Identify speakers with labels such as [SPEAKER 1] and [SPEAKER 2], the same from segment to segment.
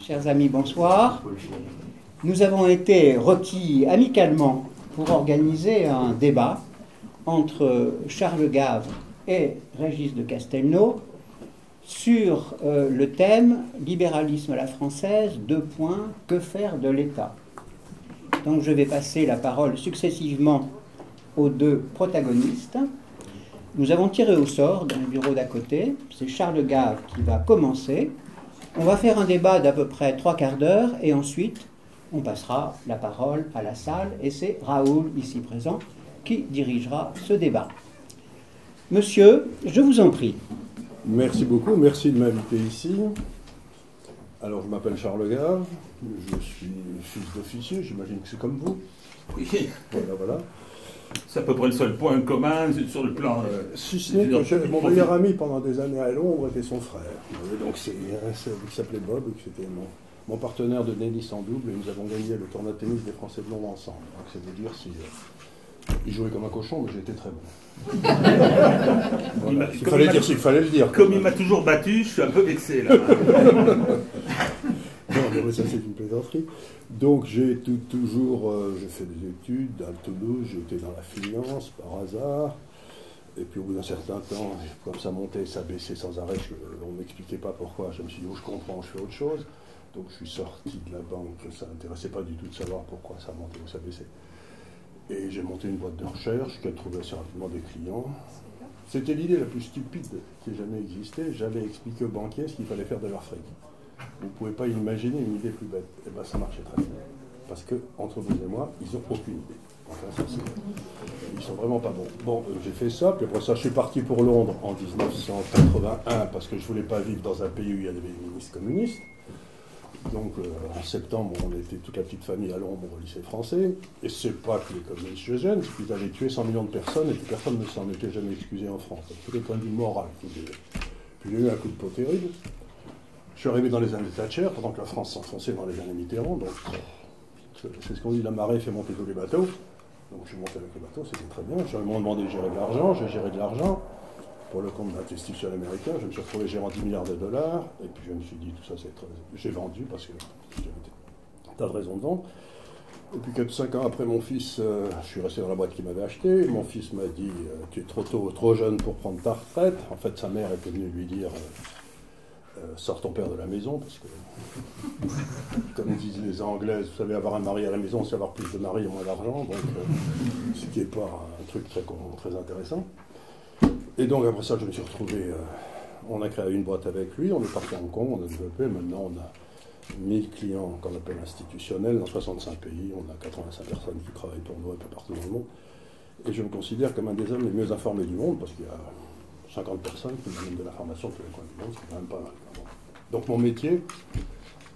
[SPEAKER 1] Chers amis, bonsoir. Nous avons été requis amicalement pour organiser un débat entre Charles Gave et Régis de Castelnau sur le thème « Libéralisme à la française, : que faire de l'État ?» Donc je vais passer la parole successivement aux deux protagonistes. Nous avons tiré au sort dans le bureau d'à côté. C'est Charles Gave qui va commencer. On va faire un débat d'à peu près 3/4 d'heure et ensuite on passera la parole à la salle et c'est Raoul, ici présent, qui dirigera ce débat. Monsieur, je vous en prie.
[SPEAKER 2] Merci beaucoup, merci de m'inviter ici. Alors je m'appelle Charles Gave, je suis fils d'officier, j'imagine que c'est comme vous.
[SPEAKER 3] Oui.
[SPEAKER 2] Voilà.
[SPEAKER 3] C'est à peu près le seul point commun sur le plan...
[SPEAKER 2] Si ce n'est que mon meilleur ami pendant des années à Londres était son frère. Donc c'est qui s'appelait Bob, qui était mon partenaire de tennis en double, et nous avons gagné le tournoi de tennis des Français de Londres ensemble. Donc c'est vous dire si... il jouait comme un cochon, mais j'étais très bon. Voilà. Il fallait le dire.
[SPEAKER 3] Comme il m'a toujours battu, je suis un peu vexé là.
[SPEAKER 2] Non, mais ça c'est une plaisanterie. Donc j'ai toujours j'ai fait des études à Toulouse, j'étais dans la finance par hasard. Et puis au bout d'un certain temps, comme ça montait, ça baissait sans arrêt, on ne m'expliquait pas pourquoi. Je me suis dit, oh, je comprends, je fais autre chose. Donc je suis sorti de la banque, ça ne m'intéressait pas du tout de savoir pourquoi ça montait ou ça baissait. Et j'ai monté une boîte de recherche qui a trouvé assez rapidement des clients. C'était l'idée la plus stupide qui ait jamais existé. J'avais expliqué aux banquiers ce qu'il fallait faire de leur fric. Vous ne pouvez pas imaginer une idée plus bête. Et bien ça marchait très bien. Parce que, entre vous et moi, ils n'ont aucune idée. Enfin, ça, ils sont vraiment pas bons. Bon, j'ai fait ça, puis après ça, je suis parti pour Londres en 1981 parce que je ne voulais pas vivre dans un pays où il y avait des ministres communistes. Donc en septembre, on était toute la petite famille à Londres au lycée français. Et c'est pas que les communistes se gênent, c'est qu'ils avaient tué 100 millions de personnes et que personne ne s'en était jamais excusé en France. Donc, tous les points de vue moral. Puis il y a eu un coup de peau terrible. Je suis arrivé dans les années Thatcher, pendant que la France s'enfonçait dans les années Mitterrand. Donc c'est ce qu'on dit, la marée fait monter tous les bateaux. Donc je suis monté avec le bateau, c'était très bien. Ils m'ont demandé de gérer de l'argent, j'ai géré de l'argent. Pour le compte d'institutionnel américain, je me suis retrouvé gérant 10 milliards de dollars, et puis je me suis dit, tout ça c'est très... J'ai vendu, parce que j'avais un tas de raisons de vendre. Et puis 4-5 ans après mon fils, je suis resté dans la boîte qui m'avait acheté, mon fils m'a dit, tu es trop jeune pour prendre ta retraite. En fait, sa mère était venue lui dire, sors ton père de la maison, parce que, comme disent les Anglaises, vous savez, avoir un mari à la maison, c'est avoir plus de mari et moins d'argent, donc ce qui n'est pas un truc très intéressant. Et donc après ça, je me suis retrouvé, on a créé une boîte avec lui, on est parti à Hong Kong, on a développé, maintenant on a 1000 clients qu'on appelle institutionnels dans 65 pays, on a 85 personnes qui travaillent pour nous un peu partout dans le monde. Et je me considère comme un des hommes les mieux informés du monde, parce qu'il y a 50 personnes qui me donnent de l'information de tous les coins du monde, c'est quand même pas mal. Donc mon métier,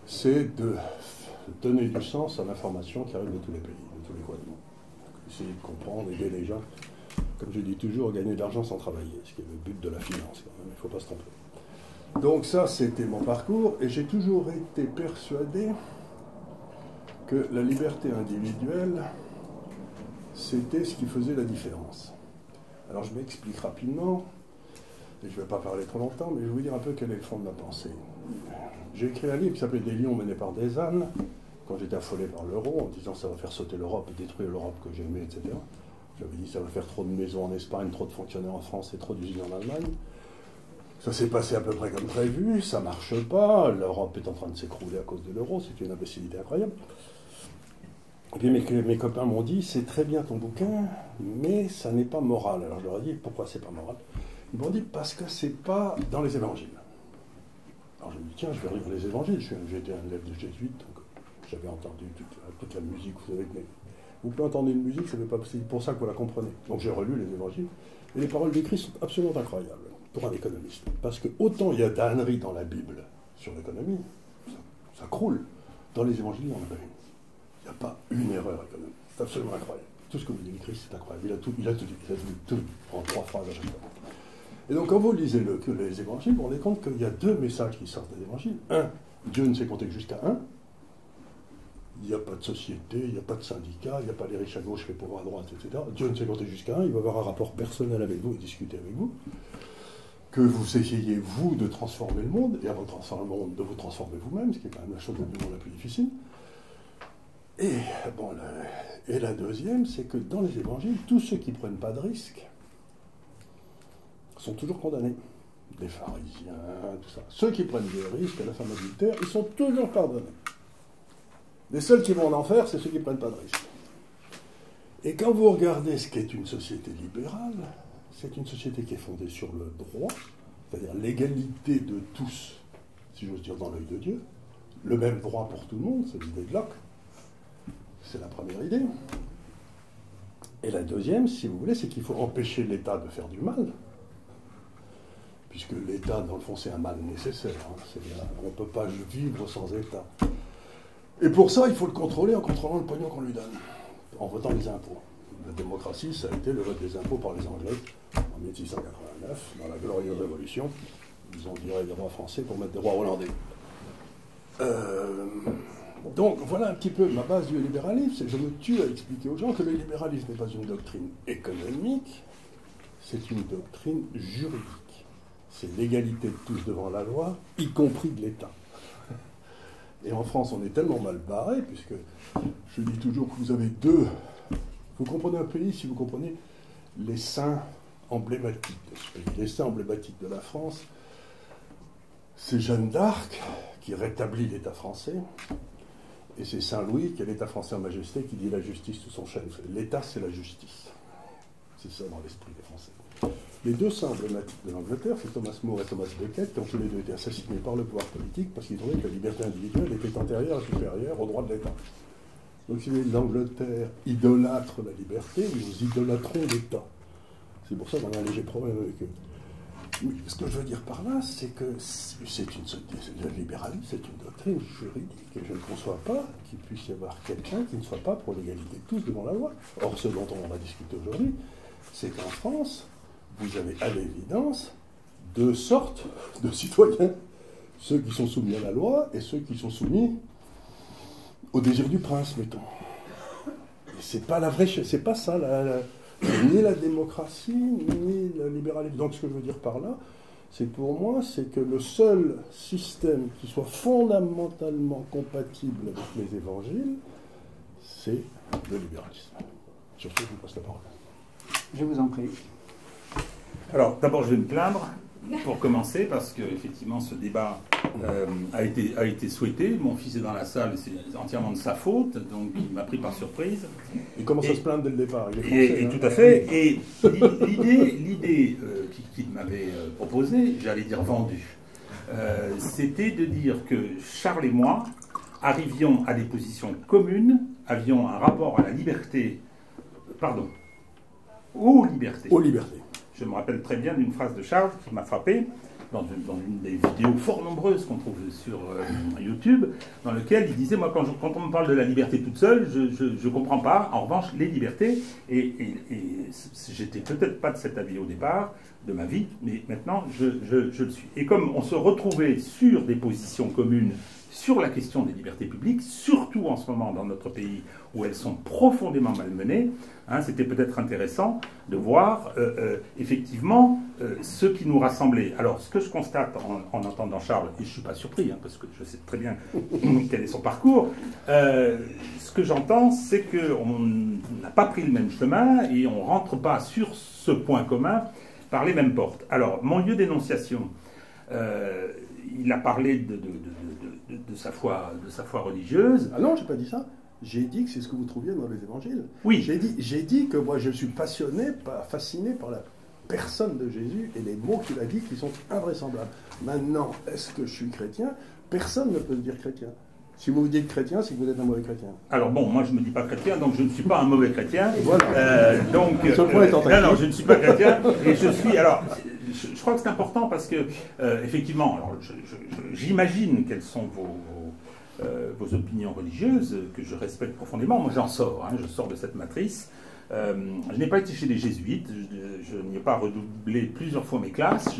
[SPEAKER 2] c'est de donner du sens à l'information qui arrive de tous les pays, de tous les coins du monde. Essayer de comprendre, aider les gens. Comme je dis toujours, gagner de l'argent sans travailler, ce qui est le but de la finance, quand même, il ne faut pas se tromper. Donc ça, c'était mon parcours, et j'ai toujours été persuadé que la liberté individuelle, c'était ce qui faisait la différence. Alors je m'explique rapidement, et je ne vais pas parler trop longtemps, mais je vais vous dire un peu quel est le fond de ma pensée. J'ai écrit un livre qui s'appelait « Des lions menés par des ânes », quand j'étais affolé par l'euro, en disant ça va faire sauter l'Europe et détruire l'Europe que j'aimais, etc. J'avais dit ça va faire trop de maisons en Espagne, trop de fonctionnaires en France et trop d'usines en Allemagne. Ça s'est passé à peu près comme prévu, ça marche pas, l'Europe est en train de s'écrouler à cause de l'euro, c'est une imbécilité incroyable. Et puis mes copains m'ont dit, c'est très bien ton bouquin, mais ça n'est pas moral. Alors je leur ai dit, pourquoi c'est pas moral? Ils m'ont dit, parce que c'est pas dans les évangiles. Alors je me dis, tiens, je vais lire les évangiles, j'étais un élève de jésuite, donc j'avais entendu toute la musique, vous savez, mais vous pouvez entendre une musique, c'est pour ça que vous la comprenez. Donc j'ai relu les évangiles, et les paroles du Christ sont absolument incroyables pour un économiste. Parce que autant il y a d'âneries dans la Bible sur l'économie, ça croule. Dans les évangiles, il n'y en a pas une. Il n'y a pas une erreur économique. C'est absolument incroyable. Tout ce que vous dit le Christ, c'est incroyable. Il a tout dit en 3 phrases à chaque fois. Et donc quand vous lisez les évangiles, vous vous rendez compte qu'il y a 2 messages qui sortent des évangiles. Un, Dieu ne sait compter que jusqu'à 1. Il n'y a pas de société, il n'y a pas de syndicat, il n'y a pas les riches à gauche, les pauvres à droite, etc. Dieu ne sait compter jusqu'à 1, il va avoir un rapport personnel avec vous et discuter avec vous. que vous essayez, vous, de transformer le monde, et avant de transformer le monde, de vous transformer vous-même, ce qui est quand même la chose la plus difficile. Et, bon, la deuxième, c'est que dans les évangiles, tous ceux qui ne prennent pas de risques sont toujours condamnés. Les pharisiens, tout ça. Ceux qui prennent des risques, la femme adultère, ils sont toujours pardonnés. Les seuls qui vont en enfer, c'est ceux qui ne prennent pas de risques. Et quand vous regardez ce qu'est une société libérale, c'est une société qui est fondée sur le droit, c'est-à-dire l'égalité de tous, si j'ose dire, dans l'œil de Dieu, le même droit pour tout le monde, c'est l'idée de Locke. C'est la première idée. Et la deuxième, si vous voulez, c'est qu'il faut empêcher l'État de faire du mal, puisque l'État, dans le fond, c'est un mal nécessaire. On ne peut pas vivre sans État. Et pour ça, il faut le contrôler en contrôlant le pognon qu'on lui donne, en votant les impôts. La démocratie, ça a été le vote des impôts par les Anglais en 1689, dans la glorieuse Révolution. Ils ont viré des rois français pour mettre des rois hollandais. Donc voilà un petit peu ma base du libéralisme, c'est que je me tue à expliquer aux gens que le libéralisme n'est pas une doctrine économique, c'est une doctrine juridique. C'est l'égalité de tous devant la loi, y compris de l'État. Et en France, on est tellement mal barré, puisque je dis toujours que vous avez deux... Vous comprenez un pays si vous comprenez les saints emblématiques de ce pays. Les saints emblématiques de la France, c'est Jeanne d'Arc, qui rétablit l'État français, et c'est Saint-Louis, qui est l'État français en majesté, qui dit la justice sous son chêne. L'État, c'est la justice. C'est ça dans l'esprit des Français. Les deux saints emblématiques de l'Angleterre, c'est Thomas More et Thomas Becket, qui ont tous les deux été assassinés par le pouvoir politique parce qu'ils trouvaient que la liberté individuelle était antérieure et supérieure au droit de l'État. Donc si l'Angleterre idolâtre la liberté, nous idolâtrons l'État. C'est pour ça qu'on a un léger problème avec eux. Mais ce que je veux dire par là, c'est que le libéralisme, c'est une doctrine juridique. Et je ne conçois pas qu'il puisse y avoir quelqu'un qui ne soit pas pour l'égalité de tous devant la loi. Or, ce dont on va discuter aujourd'hui, c'est qu'en France, vous avez à l'évidence deux sortes de citoyens. Ceux qui sont soumis à la loi et ceux qui sont soumis au désir du prince, mettons. Et c'est pas la vraie... C'est pas ça, ni la démocratie, ni le libéralisme. Donc ce que je veux dire par là, c'est pour moi, c'est que le seul système qui soit fondamentalement compatible avec les évangiles, c'est le libéralisme. Sur ce, je vous passe la parole.
[SPEAKER 1] Je vous en prie.
[SPEAKER 3] Alors, d'abord, je vais me plaindre, pour commencer, parce qu'effectivement, ce débat a été souhaité. Mon fils est dans la salle, c'est entièrement de sa faute, donc il m'a pris par surprise.
[SPEAKER 2] Il commence à se plaindre dès le départ. Il est français,
[SPEAKER 3] et tout à fait. Et l'idée qu'il m'avait proposée, j'allais dire vendue, c'était de dire que Charles et moi arrivions à des positions communes, avions un rapport à la liberté, aux libertés.
[SPEAKER 2] Aux libertés.
[SPEAKER 3] Je me rappelle très bien d'une phrase de Charles qui m'a frappé dans une des vidéos fort nombreuses qu'on trouve sur YouTube, dans lequel il disait, moi, quand on me parle de la liberté toute seule, je ne comprends pas. En revanche, les libertés, et j'étais peut-être pas de cet avis au départ de ma vie, mais maintenant, je le suis. Et comme on se retrouvait sur des positions communes sur la question des libertés publiques, surtout en ce moment dans notre pays où elles sont profondément malmenées, c'était peut-être intéressant de voir effectivement ce qui nous rassemblait. Alors, ce que je constate en entendant Charles, et je ne suis pas surpris, parce que je sais très bien quel est son parcours, ce que j'entends, c'est qu'on n'a pas pris le même chemin et on ne rentre pas sur ce point commun par les mêmes portes. Alors, mon lieu d'énonciation, il a parlé de sa foi religieuse.
[SPEAKER 2] Ah non, je n'ai pas dit ça. J'ai dit que c'est ce que vous trouviez dans les évangiles.
[SPEAKER 3] Oui.
[SPEAKER 2] J'ai dit que moi je suis fasciné par la personne de Jésus et les mots qu'il a dit qui sont invraisemblables. Maintenant, est-ce que je suis chrétien? Personne ne peut se dire chrétien. Si vous vous dites chrétien, c'est que vous êtes un mauvais chrétien.
[SPEAKER 3] Alors bon, moi je ne me dis pas chrétien, donc je ne suis pas un mauvais chrétien.
[SPEAKER 2] Voilà.
[SPEAKER 3] Non, je ne suis pas chrétien. Et je suis... Alors, je crois que c'est important parce que, effectivement, alors, j'imagine quelles sont vos opinions religieuses, que je respecte profondément. Moi j'en sors, je sors de cette matrice. Je n'ai pas été chez les jésuites, je n'y ai pas redoublé plusieurs fois mes classes,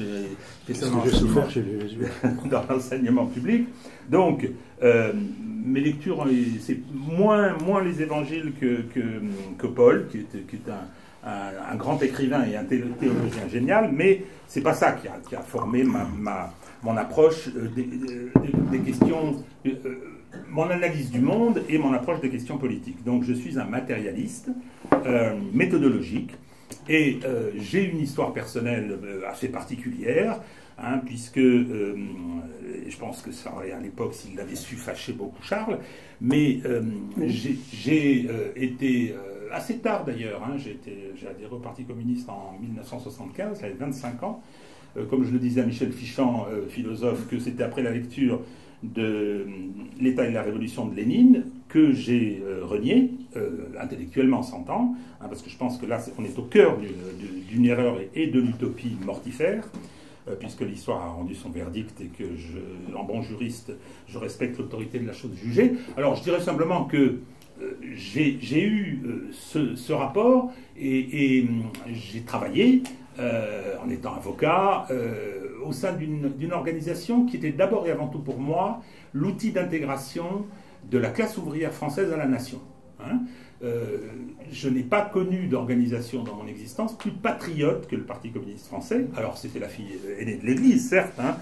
[SPEAKER 3] j'ai
[SPEAKER 2] souffert chez les jésuites
[SPEAKER 3] dans l'enseignement public. Donc, mes lectures, c'est moins les évangiles que Paul, qui est un grand écrivain et un théologien génial, mais c'est pas ça qui a formé mon approche des questions, mon analyse du monde et mon approche des questions politiques. Donc je suis un matérialiste méthodologique et j'ai une histoire personnelle assez particulière, hein, puisque je pense que ça aurait à l'époque, s'il l'avait su, fâché beaucoup Charles, mais j'ai été assez tard d'ailleurs, hein, j'ai adhéré au Parti communiste en 1975, j'avais 25 ans. Comme je le disais à Michel Fichant, philosophe, que c'était après la lecture de L'État et la Révolution de Lénine que j'ai renié, intellectuellement s'entend, hein, parce que je pense que là on est au cœur d'une erreur et de l'utopie mortifère, puisque l'histoire a rendu son verdict et que en bon juriste, je respecte l'autorité de la chose jugée. Alors je dirais simplement que j'ai eu ce rapport et j'ai travaillé en étant avocat au sein d'une organisation qui était d'abord et avant tout pour moi l'outil d'intégration de la classe ouvrière française à la nation. Hein. Je n'ai pas connu d'organisation dans mon existence plus patriote que le Parti communiste français. Alors c'était la fille aînée de l'Église, certes, hein,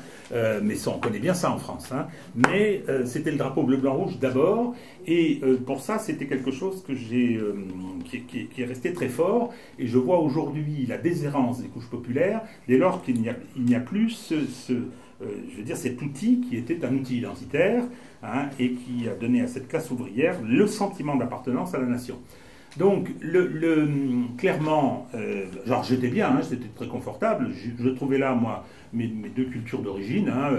[SPEAKER 3] mais ça, on connaît bien ça en France. Hein, mais c'était le drapeau bleu-blanc-rouge d'abord, et pour ça c'était quelque chose que qui est resté très fort. Et je vois aujourd'hui la déshérence des couches populaires dès lors qu'il n'y a plus je veux dire, cet outil qui était un outil identitaire, hein, et qui a donné à cette classe ouvrière le sentiment d'appartenance à la nation. Donc, clairement, genre j'étais bien, hein, c'était très confortable, je trouvais là, moi, mes deux cultures d'origine, hein,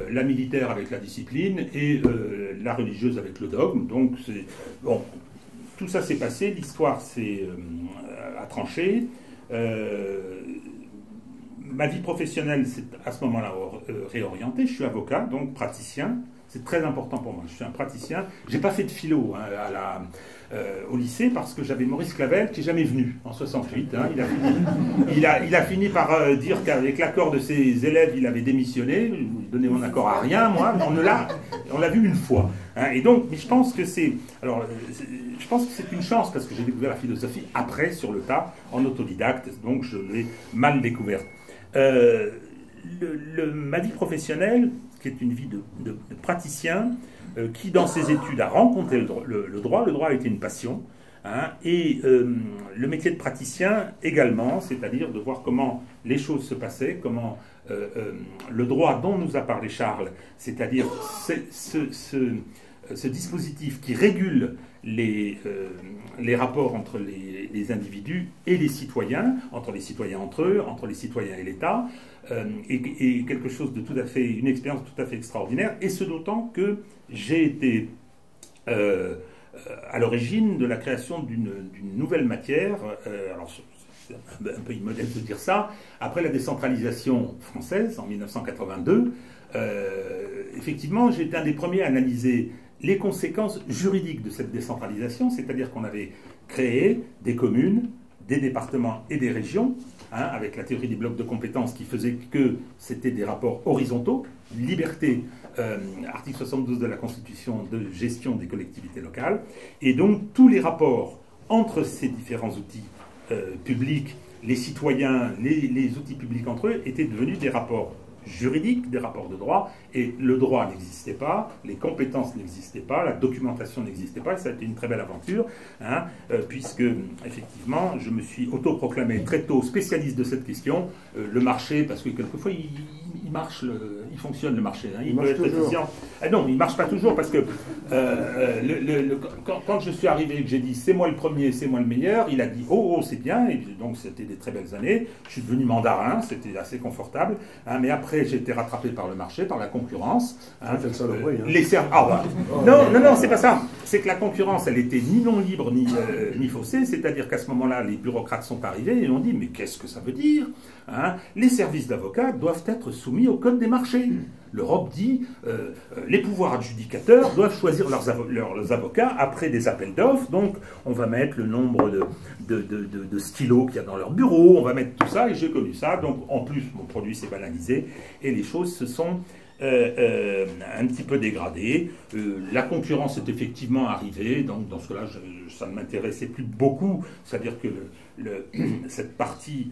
[SPEAKER 3] la militaire avec la discipline et la religieuse avec le dogme. Donc, bon, tout ça s'est passé, l'histoire a tranché. Ma vie professionnelle s'est à ce moment-là réorientée. Je suis avocat, donc praticien. C'est très important pour moi. Je suis un praticien. J'ai pas fait de philo, hein, au lycée parce que j'avais Maurice Clavel qui n'est jamais venu en 68. Hein. Il a fini par dire qu'avec l'accord de ses élèves, il avait démissionné. Il donnait mon accord à rien, moi. On l'a vu une fois. Hein. Et donc, mais je pense que c'est une chance parce que j'ai découvert la philosophie après, sur le tas, en autodidacte. Donc, je l'ai mal découverte. Ma vie professionnelle, qui est une vie de praticien, qui dans ses études a rencontré le droit. Le droit a été une passion, hein, et le métier de praticien également, c'est-à-dire de voir comment les choses se passaient, comment le droit dont nous a parlé Charles, c'est-à-dire ce dispositif qui régule les rapports entre les individus et les citoyens, entre les citoyens entre eux, entre les citoyens et l'État, et quelque chose de une expérience tout à fait extraordinaire, et ce d'autant que j'ai été à l'origine de la création d'une nouvelle matière, alors c'est un peu immodeste de dire ça, après la décentralisation française en 1982, effectivement j'ai été un des premiers à analyser les conséquences juridiques de cette décentralisation, c'est-à-dire qu'on avait créé des communes, des départements et des régions, hein, avec la théorie des blocs de compétences qui faisait que c'était des rapports horizontaux, liberté, article 72 de la Constitution de gestion des collectivités locales, et donc tous les rapports entre ces différents outils publics, les citoyens, les outils publics entre eux, étaient devenus des rapports juridiques, des rapports de droit, et le droit n'existait pas, les compétences n'existaient pas, la documentation n'existait pas, et ça a été une très belle aventure, hein, puisque, effectivement, je me suis autoproclamé très tôt spécialiste de cette question, le marché, parce que quelquefois, il marche, il fonctionne le marché, hein, il peut être efficient. Ah non, il ne marche pas toujours, parce que quand je suis arrivé et que j'ai dit « c'est moi le premier, c'est moi le meilleur », il a dit « oh, c'est bien », et donc c'était des très belles années, je suis devenu mandarin, c'était assez confortable, hein, mais après j'ai été rattrapé par le marché, par la concurrence. Hein, non, c'est pas ça. C'est que la concurrence, elle était ni non libre ni faussée, c'est-à-dire qu'à ce moment-là, les bureaucrates sont arrivés et ont dit mais qu'est-ce que ça veut dire, hein? Les services d'avocats doivent être soumis au code des marchés. L'Europe dit les pouvoirs adjudicateurs doivent choisir leurs avocats après des appels d'offres, donc on va mettre le nombre de stylos qu'il y a dans leur bureau, on va mettre tout ça, et j'ai connu ça, donc en plus mon produit s'est banalisé, et les choses se sont un petit peu dégradé. La concurrence est effectivement arrivée, donc dans ce cas-là, ça ne m'intéressait plus beaucoup. C'est-à-dire que cette partie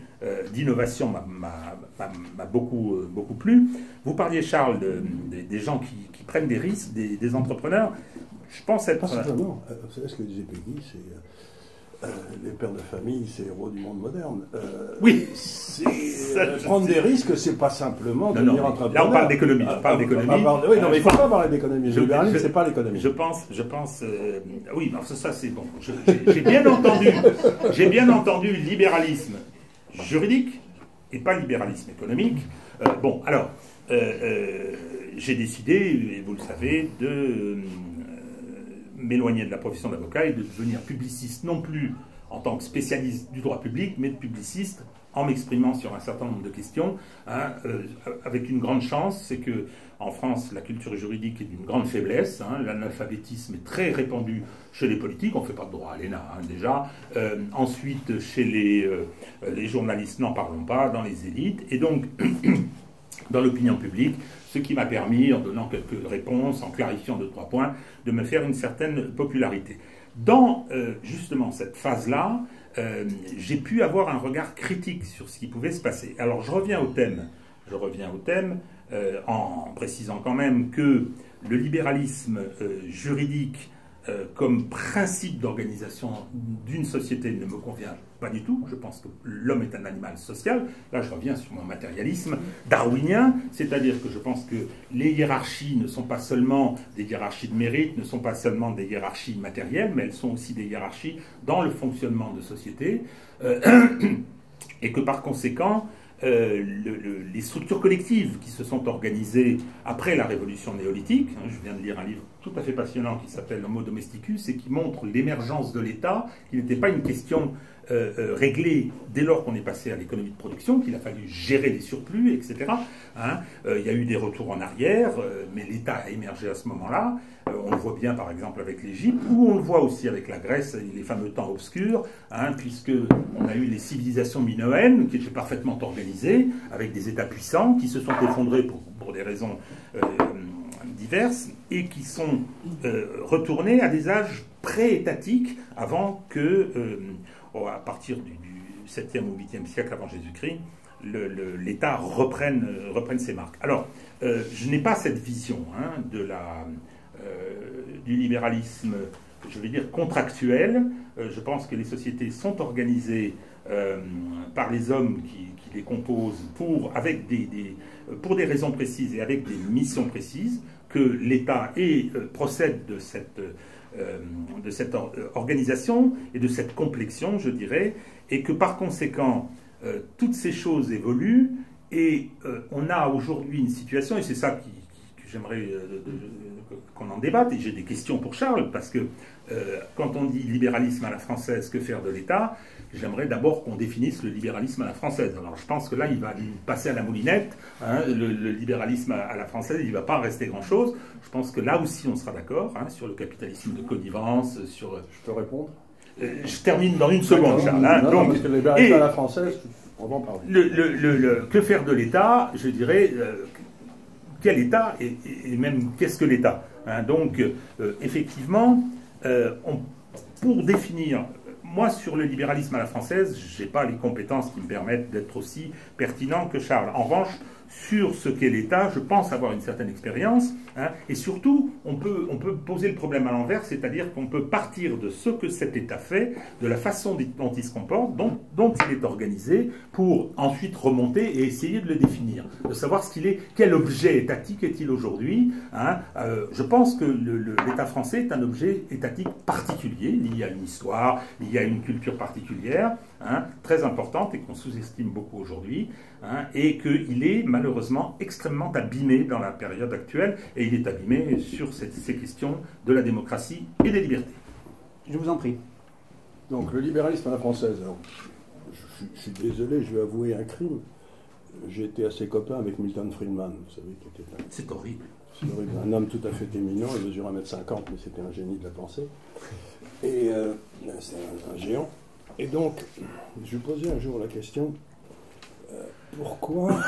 [SPEAKER 3] d'innovation m'a beaucoup plu. Vous parliez, Charles, des gens qui prennent des risques, des entrepreneurs. Je pense être...
[SPEAKER 2] Pas simplement. Vous savez ce que disait Peggy, c'est... les pères de famille, c'est les héros du monde moderne.
[SPEAKER 3] Oui.
[SPEAKER 2] Prendre des risques, c'est pas simplement devenir entrepreneur.
[SPEAKER 3] Là, on parle d'économie.
[SPEAKER 2] Oui, non, mais il ne faut pas parler d'économie. Le libéralisme, c'est pas l'économie.
[SPEAKER 3] Je pense. Oui, non, ça, c'est bon. J'ai bien entendu libéralisme juridique et pas libéralisme économique. Bon, alors, j'ai décidé, et vous le savez, de m'éloigner de la profession d'avocat et de devenir publiciste, non plus en tant que spécialiste du droit public, mais de publiciste en m'exprimant sur un certain nombre de questions, hein, avec une grande chance, c'est que en France, la culture juridique est d'une grande faiblesse, hein, l'analphabétisme est très répandu chez les politiques, on ne fait pas de droit à l'ENA, hein, déjà, ensuite chez les journalistes, n'en parlons pas, dans les élites, et donc dans l'opinion publique, ce qui m'a permis, en donnant quelques réponses, en clarifiant 2-3 points, de me faire une certaine popularité. Dans justement cette phase-là, j'ai pu avoir un regard critique sur ce qui pouvait se passer. Alors je reviens au thème en précisant quand même que le libéralisme juridique comme principe d'organisation d'une société ne me convient pas du tout. Je pense que l'homme est un animal social. Là, je reviens sur mon matérialisme darwinien, c'est-à-dire que je pense que les hiérarchies ne sont pas seulement des hiérarchies de mérite, ne sont pas seulement des hiérarchies matérielles, mais elles sont aussi des hiérarchies dans le fonctionnement de société, et que par conséquent, les structures collectives qui se sont organisées après la révolution néolithique, hein, je viens de lire un livre tout à fait passionnant qui s'appelle Homo Domesticus et qui montre l'émergence de l'État, qui n'était pas une question réglée dès lors qu'on est passé à l'économie de production, qu'il a fallu gérer les surplus, etc. Hein. Il y a eu des retours en arrière, mais l'État a émergé à ce moment-là. On le voit bien par exemple avec l'Égypte, ou on le voit aussi avec la Grèce, les fameux temps obscurs, hein, puisqu'on a eu les civilisations minoennes qui étaient parfaitement organisées, avec des États puissants qui se sont effondrés pour des raisons diverses, et qui sont retournés à des âges pré-étatiques avant que, à partir du 7e ou 8e siècle avant Jésus-Christ, l'État reprenne ses marques. Alors, je n'ai pas cette vision, hein, du libéralisme, je vais dire, contractuel. Je pense que les sociétés sont organisées par les hommes qui les composent pour des raisons précises et avec des missions précises, que l'État procède de cette organisation et de cette complexion, je dirais, et que par conséquent, toutes ces choses évoluent, et on a aujourd'hui une situation, et c'est ça que j'aimerais qu'on en débatte, et j'ai des questions pour Charles, parce que quand on dit libéralisme à la française, que faire de l'État, j'aimerais d'abord qu'on définisse le libéralisme à la française. Alors je pense que là, il va passer à la moulinette, hein, le libéralisme à la française, il ne va pas rester grand-chose. Je pense que là aussi, on sera d'accord, hein, sur le capitalisme de connivence, sur...
[SPEAKER 2] Je peux répondre?
[SPEAKER 3] Je termine dans une seconde, Charles. Hein,
[SPEAKER 2] non,
[SPEAKER 3] donc,
[SPEAKER 2] parce que le libéralisme à la française, on va en parler.
[SPEAKER 3] Que faire de l'État, je dirais... quel État et même qu'est-ce que l'État, hein. Donc, effectivement, pour définir, moi, sur le libéralisme à la française, je n'ai pas les compétences qui me permettent d'être aussi pertinent que Charles. En revanche, sur ce qu'est l'État, je pense avoir une certaine expérience, hein, et surtout, on peut poser le problème à l'envers, c'est-à-dire qu'on peut partir de ce que cet État fait, de la façon dont il se comporte, dont il est organisé, pour ensuite remonter et essayer de le définir, de savoir ce qu'il est, quel objet étatique est-il aujourd'hui, hein. Je pense que l'État français est un objet étatique particulier, lié à une histoire, lié à une culture particulière, hein, très importante et qu'on sous-estime beaucoup aujourd'hui, hein, et qu'il est malheureusement extrêmement abîmé dans la période actuelle, et il est abîmé sur ces questions de la démocratie et des libertés.
[SPEAKER 1] Je vous en prie.
[SPEAKER 2] Donc le libéralisme à la française, alors, je suis désolé, je vais avouer un crime. J'ai été assez copain avec Milton Friedman, vous savez, qui était
[SPEAKER 3] C'est horrible.
[SPEAKER 2] Un homme tout à fait éminent, il mesure 1m50, mais c'était un génie de la pensée. Et c'est un géant. Et donc, je lui posais un jour la question, pourquoi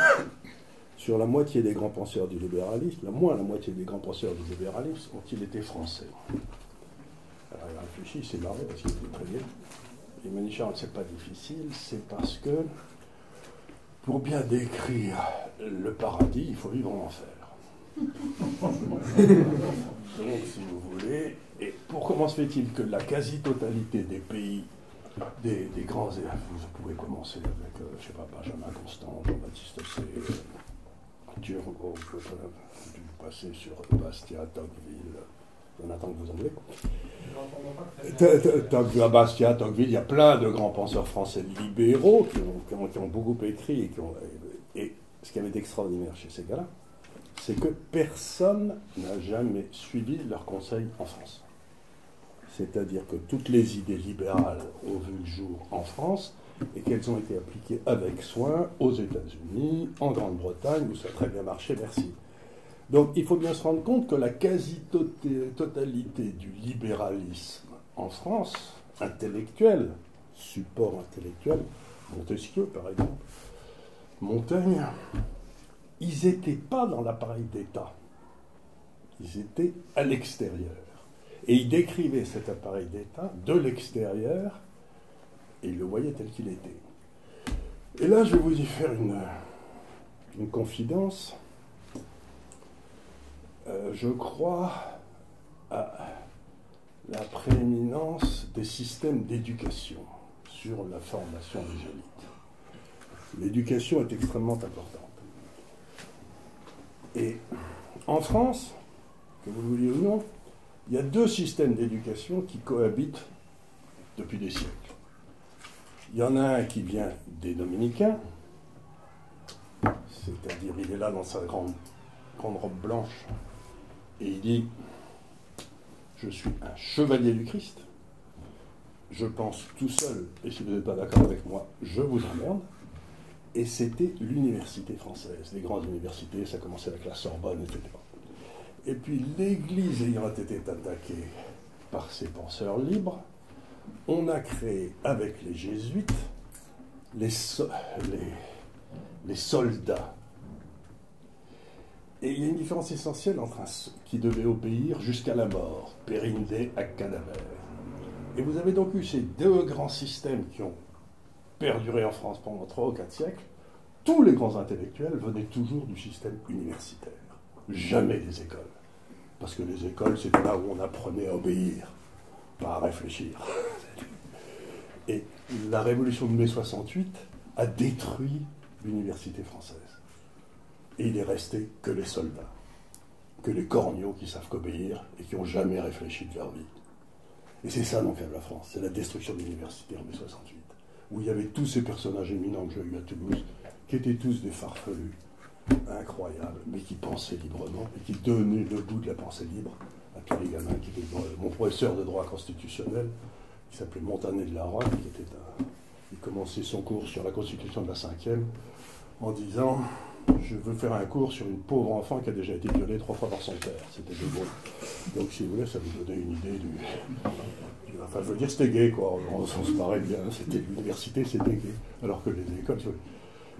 [SPEAKER 2] sur la moitié des grands penseurs du libéralisme, moins la moitié des grands penseurs du libéralisme ont-ils été français. Alors il a réfléchi, il s'est marré parce qu'il était très bien. Il m'a dit, Charles, c'est pas difficile, c'est parce que pour bien décrire le paradis, il faut vivre en enfer. Donc, si vous voulez, et comment se fait-il que la quasi-totalité des pays, des grands, vous pouvez commencer avec, je ne sais pas, Benjamin Constant, Jean-Baptiste Say, Turgot, du passer sur Bastia, Tocqueville, on attend que vous anglais. Bastia, Tocqueville, il y a plein de grands penseurs français libéraux qui ont beaucoup écrit et ce qui avait d'extraordinaire chez ces gars-là, c'est que personne n'a jamais suivi leurs conseils en France. C'est-à-dire que toutes les idées libérales ont vu le jour en France et qu'elles ont été appliquées avec soin aux États-Unis, en Grande-Bretagne, où ça a très bien marché, merci. Donc il faut bien se rendre compte que la quasi-totalité du libéralisme en France, intellectuel, support intellectuel, Montesquieu par exemple, Montaigne, ils n'étaient pas dans l'appareil d'État, ils étaient à l'extérieur. Et ils décrivaient cet appareil d'État de l'extérieur et ils le voyaient tel qu'il était. Et là, je vais vous y faire une confidence. Je crois à la prééminence des systèmes d'éducation sur la formation des élites. L'éducation est extrêmement importante. Et en France, que vous le vouliez ou non, il y a deux systèmes d'éducation qui cohabitent depuis des siècles. Il y en a un qui vient des dominicains, c'est-à-dire il est là dans sa grande robe blanche, et il dit « Je suis un chevalier du Christ, je pense tout seul, et si vous n'êtes pas d'accord avec moi, je vous emmerde ». Et c'était l'université française, les grandes universités, ça commençait avec la Sorbonne, etc. Et puis l'Église ayant été attaquée par ces penseurs libres, on a créé avec les jésuites les soldats. Et il y a une différence essentielle entre qui devait obéir jusqu'à la mort, perinde ac cadaver. Et vous avez donc eu ces deux grands systèmes qui ont perduré en France pendant 3 ou 4 siècles. Tous les grands intellectuels venaient toujours du système universitaire, jamais des écoles. Parce que les écoles, c'était là où on apprenait à obéir, pas à réfléchir. Et la révolution de mai 68 a détruit l'université française. Et il n'est resté que les soldats, que les corneaux qui savent qu'obéir et qui n'ont jamais réfléchi de leur vie. Et c'est ça donc la France, c'est la destruction de l'université en mai 68, où il y avait tous ces personnages éminents que j'ai eus à Toulouse, qui étaient tous des farfelus incroyables, mais qui pensaient librement et qui donnaient le goût de la pensée libre à tous les gamins qui étaient mon professeur de droit constitutionnel, qui s'appelait Montanet de la Roque, il commençait son cours sur la Constitution de la 5e en disant « Je veux faire un cours sur une pauvre enfant qui a déjà été violée 3 fois par son père ». C'était de beau. Donc si vous voulez, ça vous donnait une idée du... Enfin, je veux dire, c'était gay, quoi. On se marrait bien. C'était l'université, c'était gay. Alors que les écoles...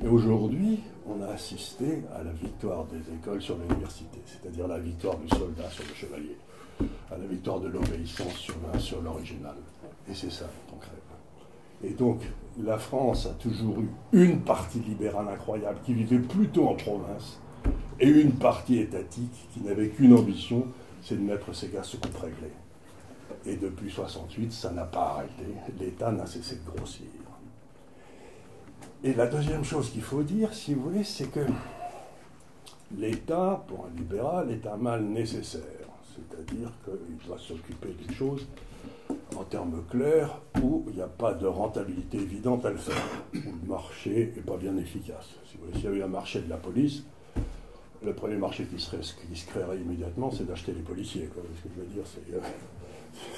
[SPEAKER 2] Et aujourd'hui, on a assisté à la victoire des écoles sur l'université, c'est-à-dire la victoire du soldat sur le chevalier, à la victoire de l'obéissance sur l'original. Et c'est ça dont on crève. Et donc, la France a toujours eu une partie libérale incroyable qui vivait plutôt en province, et une partie étatique qui n'avait qu'une ambition, c'est de mettre ces gars sous coupe réglée. Et depuis 1968, ça n'a pas arrêté. L'État n'a cessé de grossir. Et la deuxième chose qu'il faut dire, si vous voulez, c'est que l'État, pour un libéral, est un mal nécessaire. C'est-à-dire qu'il doit s'occuper des choses, en termes clairs, où il n'y a pas de rentabilité évidente à le faire, où le marché n'est pas bien efficace. Si vous voulez, s'il y avait un marché de la police, le premier marché qui se créerait immédiatement, c'est d'acheter les policiers. Quoi. Ce que je veux dire,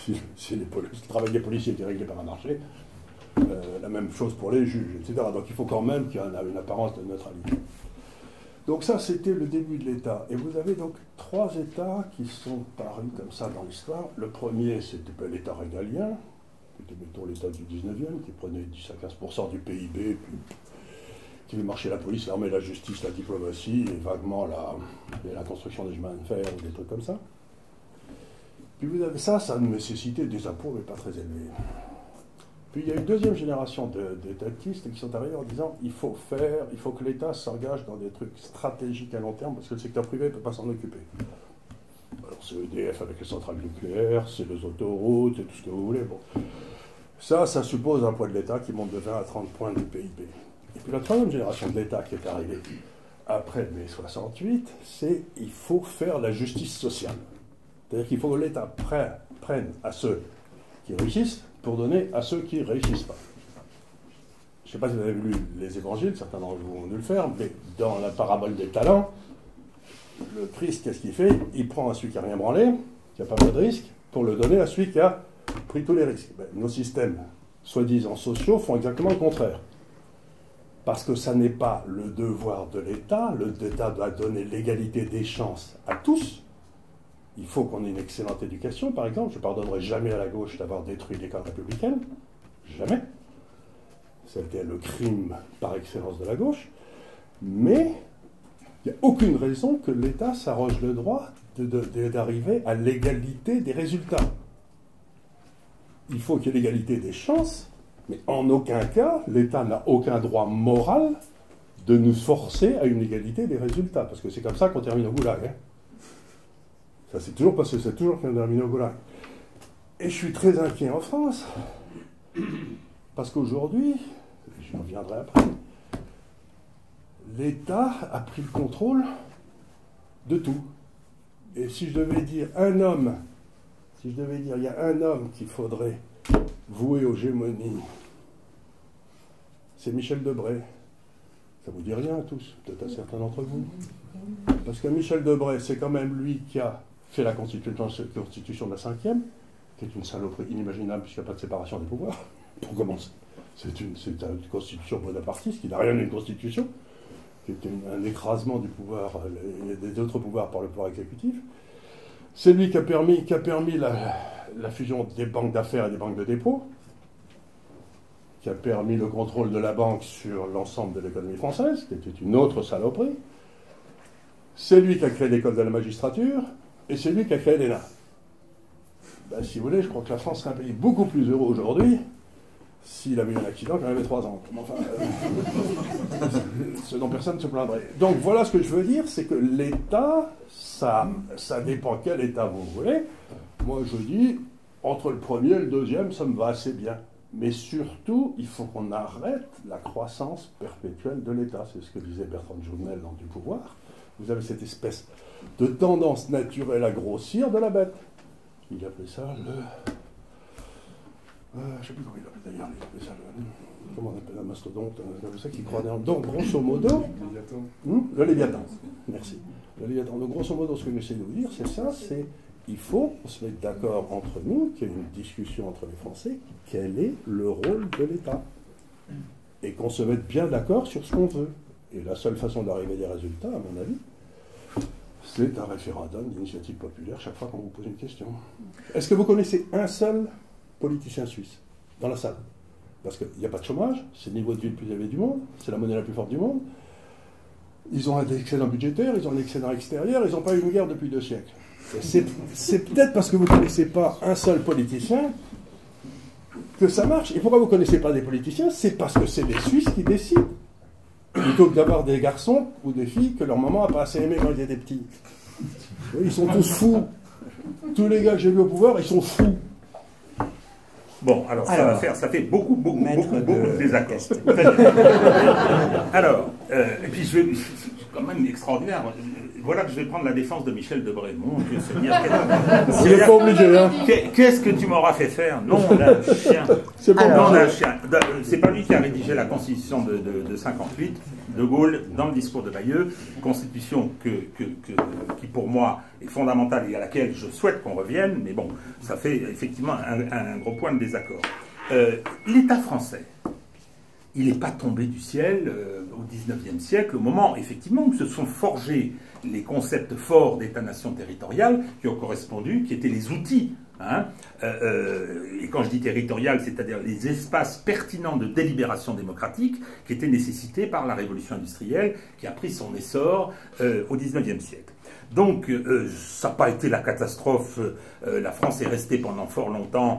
[SPEAKER 2] c'est si le travail des policiers était réglé par un marché, la même chose pour les juges, etc. Donc il faut quand même qu'il y ait une apparence de neutralité. Donc ça, c'était le début de l'État. Et vous avez donc 3 États qui sont parus comme ça dans l'histoire. Le premier, c'était l'État régalien, qui était, mettons, l'État du 19e, qui prenait 10 à 15% du PIB, puis qui fait marcher la police, l'armée, la justice, la diplomatie, et vaguement la construction des chemins de fer ou des trucs comme ça. Puis vous avez ça a nécessité des impôts, mais pas très élevés. Puis il y a une deuxième génération d'étatistes qui sont arrivés en disant il faut que l'État s'engage dans des trucs stratégiques à long terme, parce que le secteur privé ne peut pas s'en occuper. Alors c'est EDF avec les centrales nucléaires, c'est les autoroutes, c'est tout ce que vous voulez. Bon. Ça suppose un poids de l'État qui monte de 20 à 30 points du PIB. Et puis la troisième génération de l'État qui est arrivée après mai 68, c'est il faut faire la justice sociale. C'est-à-dire qu'il faut que l'État prenne à ceux qui réussissent pour donner à ceux qui ne réussissent pas. Je ne sais pas si vous avez lu les évangiles, certains d'entre vous ont dû le faire, mais dans la parabole des talents, le Christ, qu'est-ce qu'il fait? Il prend à celui qui n'a rien branlé, qui n'a pas pris de risque, pour le donner à celui qui a pris tous les risques. Ben, nos systèmes, soi-disant sociaux, font exactement le contraire. Parce que ça n'est pas le devoir de l'État. L'État doit donner l'égalité des chances à tous. Il faut qu'on ait une excellente éducation, par exemple. Je ne pardonnerai jamais à la gauche d'avoir détruit l'école républicaine. Jamais. C'était le crime par excellence de la gauche. Mais il n'y a aucune raison que l'État s'arroge le droit d'arriver à l'égalité des résultats. Il faut qu'il y ait l'égalité des chances, mais en aucun cas, l'État n'a aucun droit moral de nous forcer à une égalité des résultats. Parce que c'est comme ça qu'on termine au goulag. Hein. Ça, c'est toujours parce que c'est toujours qu'on termine au goulag. Et je suis très inquiet en France, parce qu'aujourd'hui, j'y reviendrai après, l'État a pris le contrôle de tout. Et si je devais dire il y a un homme qu'il faudrait vouer aux gémonies, c'est Michel Debré. Ça vous dit rien à tous, peut-être à certains d'entre vous. Parce que Michel Debré, c'est quand même lui qui a fait la constitution de la 5e, qui est une saloperie inimaginable puisqu'il n'y a pas de séparation des pouvoirs, pour commencer. C'est une constitution bonapartiste qui n'a rien d'une constitution, qui est un écrasement du pouvoir, des autres pouvoirs par le pouvoir exécutif. C'est lui qui a permis la fusion des banques d'affaires et des banques de dépôt, qui a permis le contrôle de la banque sur l'ensemble de l'économie française, qui était une autre saloperie. C'est lui qui a créé l'école de la magistrature, et c'est lui qui a créé l'ENA. Ben, si vous voulez, je crois que la France serait un pays beaucoup plus heureux aujourd'hui s'il avait eu un accident quand il avait 3 ans. Enfin, ce dont personne ne se plaindrait. Donc voilà ce que je veux dire, c'est que l'État, ça dépend quel État vous voulez. Moi je dis, entre le premier et le deuxième, ça me va assez bien. Mais surtout, il faut qu'on arrête la croissance perpétuelle de l'État. C'est ce que disait Bertrand Jouvenel dans Du pouvoir. Vous avez cette espèce de tendance naturelle à grossir de la bête. Il appelait ça je ne sais plus comment il appelait d'ailleurs, comment on appelle un mastodonte, comme ça, qui croit dans. Donc, grosso modo, le Léviathan. Merci. Le Léviathan. Donc, grosso modo, ce que j'essaie de vous dire, c'est ça, c'est il faut qu'on se mette d'accord entre nous, qu'il y ait une discussion entre les Français, quel est le rôle de l'État. Et qu'on se mette bien d'accord sur ce qu'on veut. Et la seule façon d'arriver à des résultats, à mon avis, c'est un référendum d'initiative populaire chaque fois qu'on vous pose une question. Est-ce que vous connaissez un seul politicien suisse dans la salle? Parce qu'il n'y a pas de chômage, c'est le niveau de vie le plus élevé du monde, c'est la monnaie la plus forte du monde. Ils ont un excédent budgétaire, ils ont un excédent extérieur, ils n'ont pas eu une guerre depuis 2 siècles. C'est peut-être parce que vous ne connaissez pas un seul politicien que ça marche. Et pourquoi vous ne connaissez pas des politiciens? C'est parce que c'est les Suisses qui décident. Plutôt que d'avoir des garçons ou des filles que leur maman n'a pas assez aimé quand ils étaient petits. Ils sont tous fous. Tous les gars que j'ai vus au pouvoir, ils sont fous.
[SPEAKER 3] Bon, alors ça fait beaucoup de désaccords. Alors, et puis c'est quand même extraordinaire. Voilà que je vais prendre la défense de Michel Debré. Mon Dieu,
[SPEAKER 2] vous n'êtes pas obligé, hein.
[SPEAKER 3] Qu'est-ce que tu m'auras fait faire? Non, d'un chien. C'est pas lui qui a rédigé la Constitution de 58, De Gaulle, dans le discours de Bayeux, Constitution qui pour moi est fondamentale et à laquelle je souhaite qu'on revienne, mais bon, ça fait effectivement un gros point de désaccord. L'État français, il n'est pas tombé du ciel au XIXe siècle, au moment effectivement où se sont forgés les concepts forts d'État-nation territorial qui ont correspondu, qui étaient les outils hein, et quand je dis territorial, c'est-à-dire les espaces pertinents de délibération démocratique qui étaient nécessités par la révolution industrielle qui a pris son essor au XIXe siècle. Donc, ça n'a pas été la catastrophe. La France est restée pendant fort longtemps,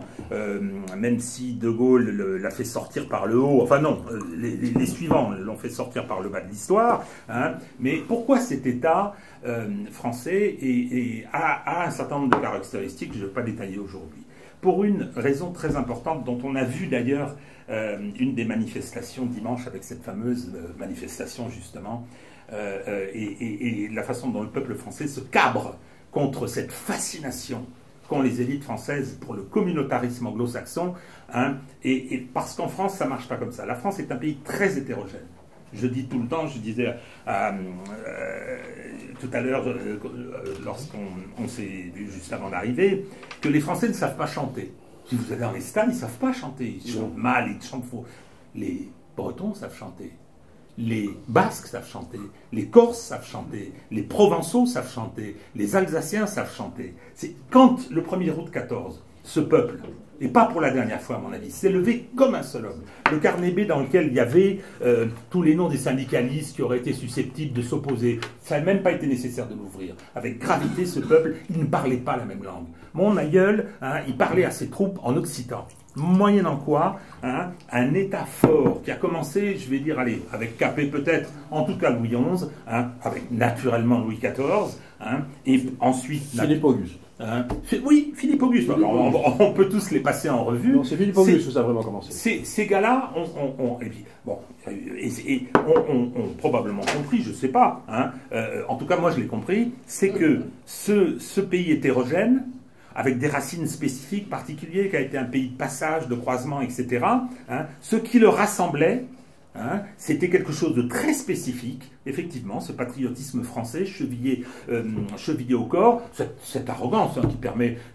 [SPEAKER 3] même si De Gaulle l'a fait sortir par le haut. Enfin non, les suivants l'ont fait sortir par le bas de l'histoire. Hein. Mais pourquoi cet État français a un certain nombre de caractéristiques que je ne vais pas détailler aujourd'hui? Pour une raison très importante, dont on a vu d'ailleurs une des manifestations dimanche avec cette fameuse manifestation justement, et la façon dont le peuple français se cabre contre cette fascination qu'ont les élites françaises pour le communautarisme anglo-saxon, hein, et parce qu'en France, ça ne marche pas comme ça. La France est un pays très hétérogène. Je dis tout le temps, je disais tout à l'heure, lorsqu'on s'est vu juste avant d'arriver, que les Français ne savent pas chanter. Si vous allez dans les stades, ils ne savent pas chanter. Ils chantent mal, ils chantent faux. Les Bretons savent chanter. Les Basques savent chanter, les Corses savent chanter, les Provençaux savent chanter, les Alsaciens savent chanter. C'est quand le 1er août 14, ce peuple, et pas pour la dernière fois à mon avis, s'est levé comme un seul homme. Le carnet B dans lequel il y avait tous les noms des syndicalistes qui auraient été susceptibles de s'opposer, ça n'a même pas été nécessaire de l'ouvrir. Avec gravité, ce peuple, il ne parlait pas la même langue. Mon aïeul, hein, il parlait à ses troupes en occitan. Moyennant quoi, hein, un État fort qui a commencé, je vais dire, allez, avec Capet peut-être, en tout cas Louis XI, hein, avec naturellement Louis XIV, hein, et ensuite...
[SPEAKER 2] Philippe Auguste.
[SPEAKER 3] Hein, oui, Philippe Auguste. Alors, on peut tous les passer en revue.
[SPEAKER 2] Non, c'est Philippe Auguste que ça a vraiment commencé.
[SPEAKER 3] Ces gars-là ont probablement compris, je ne sais pas, hein, en tout cas moi je l'ai compris, c'est que ce pays hétérogène, avec des racines spécifiques, particulières, qui a été un pays de passage, de croisement, etc. Hein, ce qui le rassemblait, hein, c'était quelque chose de très spécifique, effectivement, ce patriotisme français chevillé au corps, cette arrogance hein, qui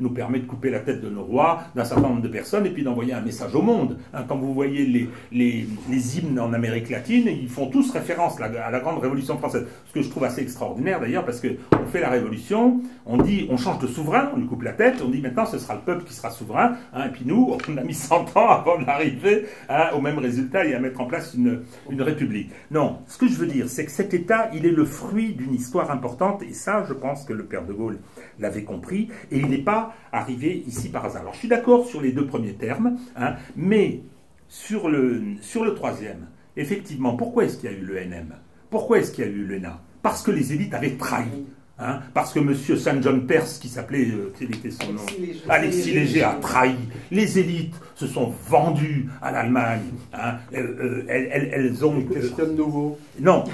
[SPEAKER 3] nous permet de couper la tête de nos rois, d'un certain nombre de personnes, et puis d'envoyer un message au monde. Hein, quand vous voyez les hymnes en Amérique latine, ils font tous référence à la grande révolution française. Ce que je trouve assez extraordinaire d'ailleurs, parce qu'on fait la révolution, on change de souverain, on lui coupe la tête, on dit maintenant ce sera le peuple qui sera souverain, hein, et puis nous, on a mis 100 ans avant d'arriver hein, au même résultat et à mettre en place une république. Non, ce que je veux dire, c'est que cet État, il est le fruit d'une histoire importante, et ça, je pense que le père de Gaulle l'avait compris, et il n'est pas arrivé ici par hasard. Alors, je suis d'accord sur les deux premiers termes, hein, mais sur le troisième, effectivement, pourquoi est-ce qu'il y a eu le NM? Pourquoi est-ce qu'il y a eu l'ENA? Parce que les élites avaient trahi. Hein, parce que M. St. John Perse, qui s'appelait, quel était son nom? Alexis Léger a trahi. Les élites se sont vendues à l'Allemagne. Hein, elles ont...
[SPEAKER 2] Christiane Nouveau.
[SPEAKER 3] Non.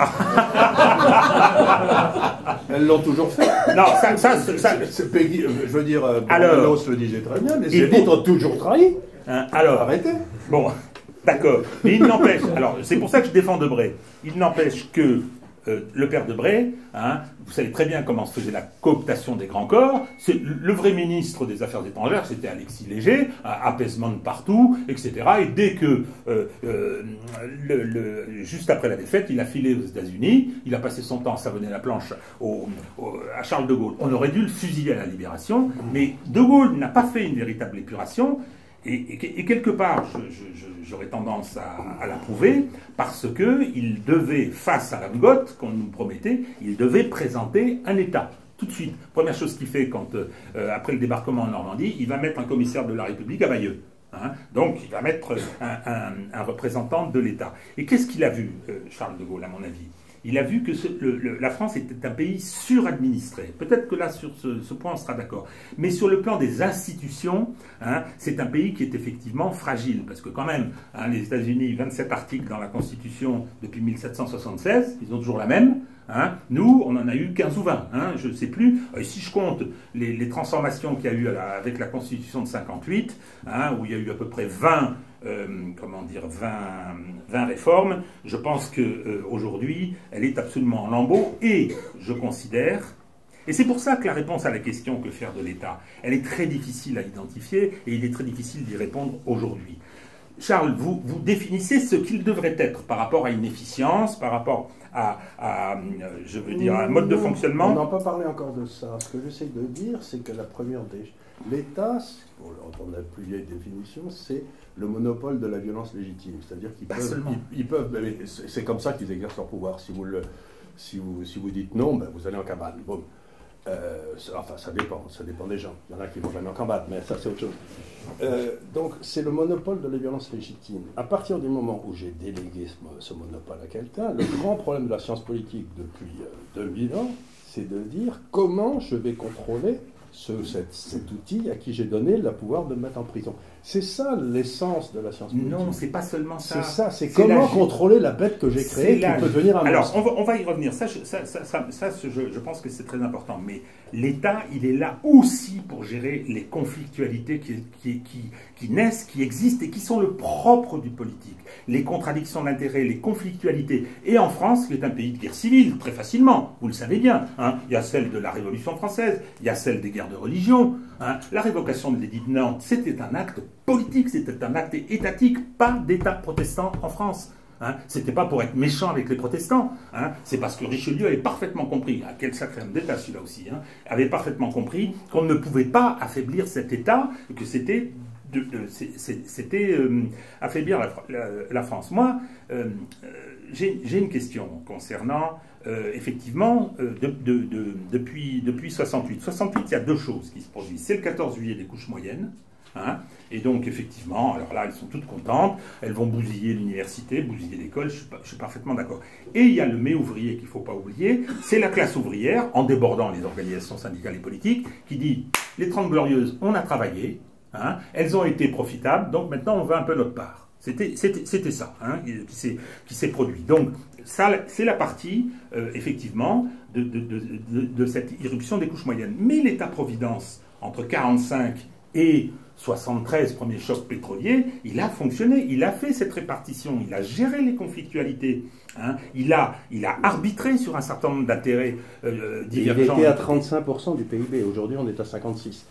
[SPEAKER 2] Elles l'ont toujours fait.
[SPEAKER 3] Non,
[SPEAKER 2] c'est Peggy, je veux dire,
[SPEAKER 3] alors,
[SPEAKER 2] se le disait très bien, les élites ont toujours trahi.
[SPEAKER 3] Hein, alors,
[SPEAKER 2] arrêtez.
[SPEAKER 3] Bon, d'accord. Mais il n'empêche, alors c'est pour ça que je défends Debré. Il n'empêche que le père Debré, hein, vous savez très bien comment se faisait la cooptation des grands corps. Le vrai ministre des Affaires étrangères, c'était Alexis Léger, apaisement de partout, etc. Et dès que, juste après la défaite, il a filé aux États-Unis, il a passé son temps à savonner la planche à Charles de Gaulle. On aurait dû le fusiller à la Libération, mais de Gaulle n'a pas fait une véritable épuration. Et quelque part, j'aurais tendance à l'approuver, parce qu'il devait, face à la gote qu'on nous promettait, il devait présenter un État. Tout de suite. Première chose qu'il fait après le débarquement en Normandie, il va mettre un commissaire de la République à Bayeux. Hein, donc il va mettre un représentant de l'État. Et qu'est-ce qu'il a vu, Charles de Gaulle, à mon avis? Il a vu que la France était un pays suradministré. Peut-être que là, sur ce point, on sera d'accord. Mais sur le plan des institutions, hein, c'est un pays qui est effectivement fragile. Parce que quand même, hein, les États-Unis, 27 articles dans la Constitution depuis 1776, ils ont toujours la même. Hein. Nous, on en a eu 15 ou 20, hein, je ne sais plus. Si je compte les transformations qu'il y a eu avec la Constitution de 58, hein, où il y a eu à peu près 20 réformes, je pense qu'aujourd'hui, elle est absolument en lambeaux, et je considère, et c'est pour ça que la réponse à la question que faire de l'État, elle est très difficile à identifier, et il est très difficile d'y répondre aujourd'hui. Charles, vous définissez ce qu'il devrait être par rapport à une efficience, par rapport je veux dire, un mode de fonctionnement.
[SPEAKER 2] On n'a pas parlé encore de ça. Ce que j'essaie de dire, c'est que la première L'État, pour reprendre la plus vieille définition, c'est le monopole de la violence légitime. C'est-à-dire qu'ils peuvent, c'est comme ça qu'ils exercent leur pouvoir. Si vous dites non, ben vous allez en cabane. Bon. Enfin, ça dépend des gens. Il y en a qui vont jamais en combattre, mais ça c'est autre chose. Donc c'est le monopole de la violence légitime. À partir du moment où j'ai délégué ce monopole à quelqu'un, le grand problème de la science politique depuis 2000 ans, c'est de dire comment je vais contrôler cet outil à qui j'ai donné le pouvoir de me mettre en prison. C'est ça l'essence de la science politique.
[SPEAKER 3] Non, c'est pas seulement ça.
[SPEAKER 2] C'est ça, c'est comment contrôler la bête que j'ai créée qui peut devenir un monstre.
[SPEAKER 3] Alors, on va y revenir. Je pense que c'est très important. Mais l'État, il est là aussi pour gérer les conflictualités qui naissent, qui existent et qui sont le propre du politique. Les contradictions d'intérêts, les conflictualités. Et en France, qui est un pays de guerre civile, très facilement, vous le savez bien. Hein, il y a celle de la Révolution française, il y a celle des guerres de religion. Hein, la révocation de l'édit de Nantes, c'était un acte politique, c'était un acte étatique, pas d'État protestant en France. Hein, c'était pas pour être méchant avec les protestants, hein, c'est parce que Richelieu avait parfaitement compris, hein, quel sacré homme d'État celui-là aussi, hein, avait parfaitement compris qu'on ne pouvait pas affaiblir cet État, que c'était affaiblir la France. Moi, j'ai une question concernant, effectivement, depuis 68. 68, il y a deux choses qui se produisent. C'est le 14 juillet des couches moyennes. Hein, et donc, effectivement, alors là, elles sont toutes contentes. Elles vont bousiller l'université, bousiller l'école. Je suis parfaitement d'accord. Et il y a le mai ouvrier qu'il ne faut pas oublier. C'est la classe ouvrière, en débordant les organisations syndicales et politiques, qui dit « Les 30 Glorieuses, on a travaillé. Hein, elles ont été profitables. Donc, maintenant, on veut un peu notre part. » C'était ça hein, qui s'est produit. Donc, ça, c'est la partie, effectivement, de cette irruption des couches moyennes. Mais l'État-providence, entre 45 et 73, premier choc pétrolier, il a fonctionné, il a fait cette répartition, il a géré les conflictualités, hein, il a arbitré sur un certain nombre d'intérêts divergents.
[SPEAKER 2] Il était à 35% du PIB, aujourd'hui on est à 56%.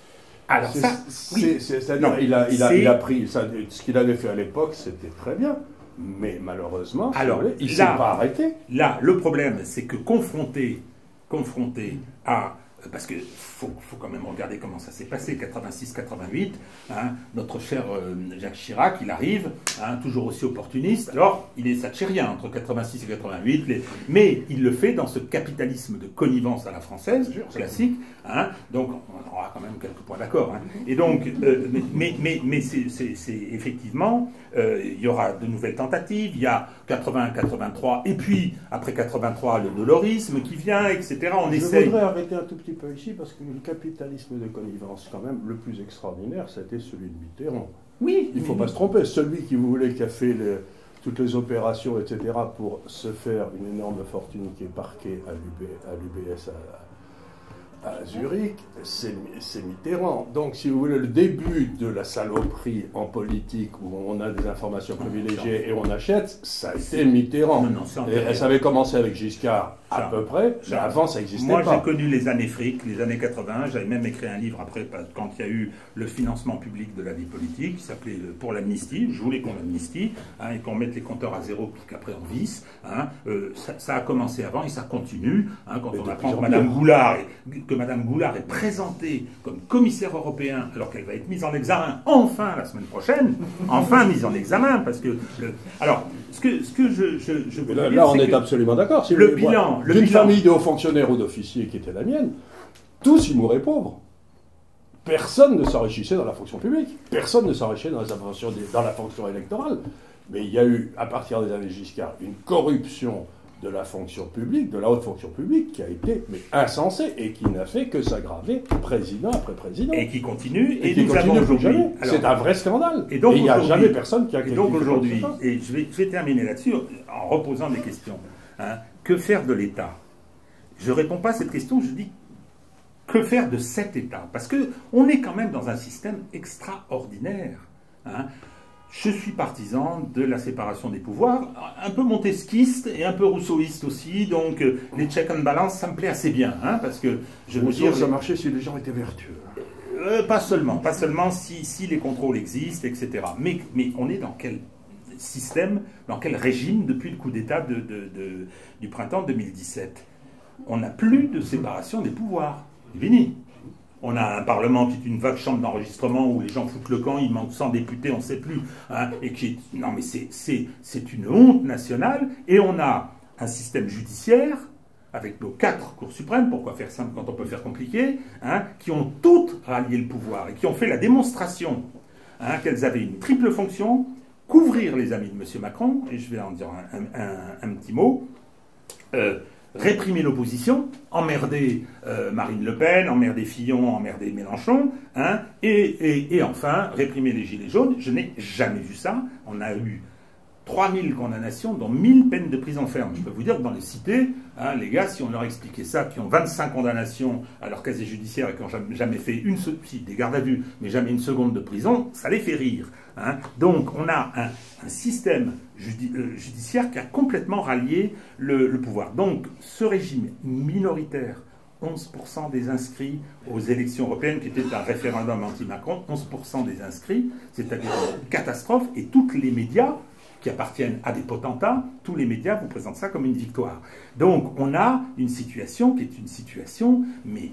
[SPEAKER 3] Alors ça, oui.
[SPEAKER 2] C'est-à-dire il a pris, ce qu'il avait fait à l'époque, c'était très bien, mais malheureusement, il ne s'est pas arrêté.
[SPEAKER 3] Là, le problème, c'est que confronté à... Parce qu'il faut quand même regarder comment ça s'est passé, 86-88, hein, notre cher Jacques Chirac, il arrive, hein, toujours aussi opportuniste. Alors, il est thatchérien entre 86 et 88, mais il le fait dans ce capitalisme de connivence à la française, classique, hein, donc on aura quand même quelques points d'accord. Hein. Et donc, mais c'est effectivement, il y aura de nouvelles tentatives, il y a 80-83, et puis après 83, le dolorisme qui vient, etc.
[SPEAKER 2] Je voudrais arrêter un tout petit peu ici, parce que le capitalisme de connivence, quand même, le plus extraordinaire, c'était celui de Mitterrand.
[SPEAKER 3] Oui.
[SPEAKER 2] Il ne faut pas se tromper. Celui qui voulait, qui a fait toutes les opérations, etc., pour se faire une énorme fortune qui est parquée à l'UBS à Zurich, c'est Mitterrand. Donc, si vous voulez, le début de la saloperie en politique, où on a des informations privilégiées et on achète, ça a été Mitterrand. Et ça avait commencé avec Giscard, à peu près, mais avant, ça n'existait pas.
[SPEAKER 3] Moi, j'ai connu les années fric, les années 80. J'avais même écrit un livre après, quand il y a eu le financement public de la vie politique, qui s'appelait Pour l'amnistie. Je voulais qu'on l'amnistie, hein, et qu'on mette les compteurs à zéro, puis qu'après on visse. Hein. Ça a commencé avant et ça continue. Hein, quand on apprend que Madame Goulard est présentée comme commissaire européen, alors qu'elle va être mise en examen, enfin, la semaine prochaine, enfin mise en examen, parce que... Alors, ce que je veux dire,
[SPEAKER 2] là, on est absolument d'accord. Si
[SPEAKER 3] le bilan...
[SPEAKER 2] D'une famille de hauts fonctionnaires ou d'officiers qui était la mienne, tous ils mouraient pauvres. Personne ne s'enrichissait dans la fonction publique. Personne ne s'enrichissait dans la fonction électorale. Mais il y a eu, à partir des années Giscard, une corruption de la fonction publique, de la haute fonction publique, qui a été insensée et qui n'a fait que s'aggraver président après président.
[SPEAKER 3] Et qui continue.
[SPEAKER 2] Et qui continue aujourd'hui. C'est un vrai scandale. Et il n'y a jamais personne qui a...
[SPEAKER 3] Et donc aujourd'hui, et je vais terminer là-dessus en reposant des questions. Hein, que faire de l'État? Je ne réponds pas à cette question, je dis que faire de cet État? Parce qu'on est quand même dans un système extraordinaire. Hein. Je suis partisan de la séparation des pouvoirs, un peu montesquiste et un peu rousseauiste aussi, donc les check and balance, ça me plaît assez bien, hein, parce que je veux dire...
[SPEAKER 2] ça marchait si les gens étaient vertueux.
[SPEAKER 3] Pas seulement si les contrôles existent, etc. Mais on est dans quel système, dans quel régime depuis le coup d'État du printemps 2017? On n'a plus de séparation des pouvoirs. C'est fini. On a un Parlement qui est une vague chambre d'enregistrement où les gens foutent le camp, il manque 100 députés, on ne sait plus. Hein, et qui est... Non mais c'est une honte nationale. Et on a un système judiciaire, avec nos 4 cours suprêmes, pourquoi faire simple quand on peut faire compliqué, hein, qui ont toutes rallié le pouvoir et qui ont fait la démonstration hein, qu'elles avaient une triple fonction, couvrir les amis de M. Macron, et je vais en dire un petit mot, réprimer l'opposition, emmerder Marine Le Pen, emmerder Fillon, emmerder Mélenchon, hein, et enfin réprimer les Gilets jaunes. Je n'ai jamais vu ça. On a eu 3000 condamnations, dont 1000 peines de prison ferme. Je peux vous dire que dans les cités, hein, les gars, si on leur expliquait ça, qui ont 25 condamnations à leur casier judiciaire et qui n'ont jamais fait des gardes à vue, mais jamais une seconde de prison, ça les fait rire. Hein. Donc on a un système judiciaire qui a complètement rallié le pouvoir. Donc ce régime minoritaire, 11% des inscrits aux élections européennes, qui était un référendum anti-Macron, 11% des inscrits, c'est-à-dire une catastrophe, et tous les médias qui appartiennent à des potentats, tous les médias vous présentent ça comme une victoire. Donc on a une situation qui est une situation mais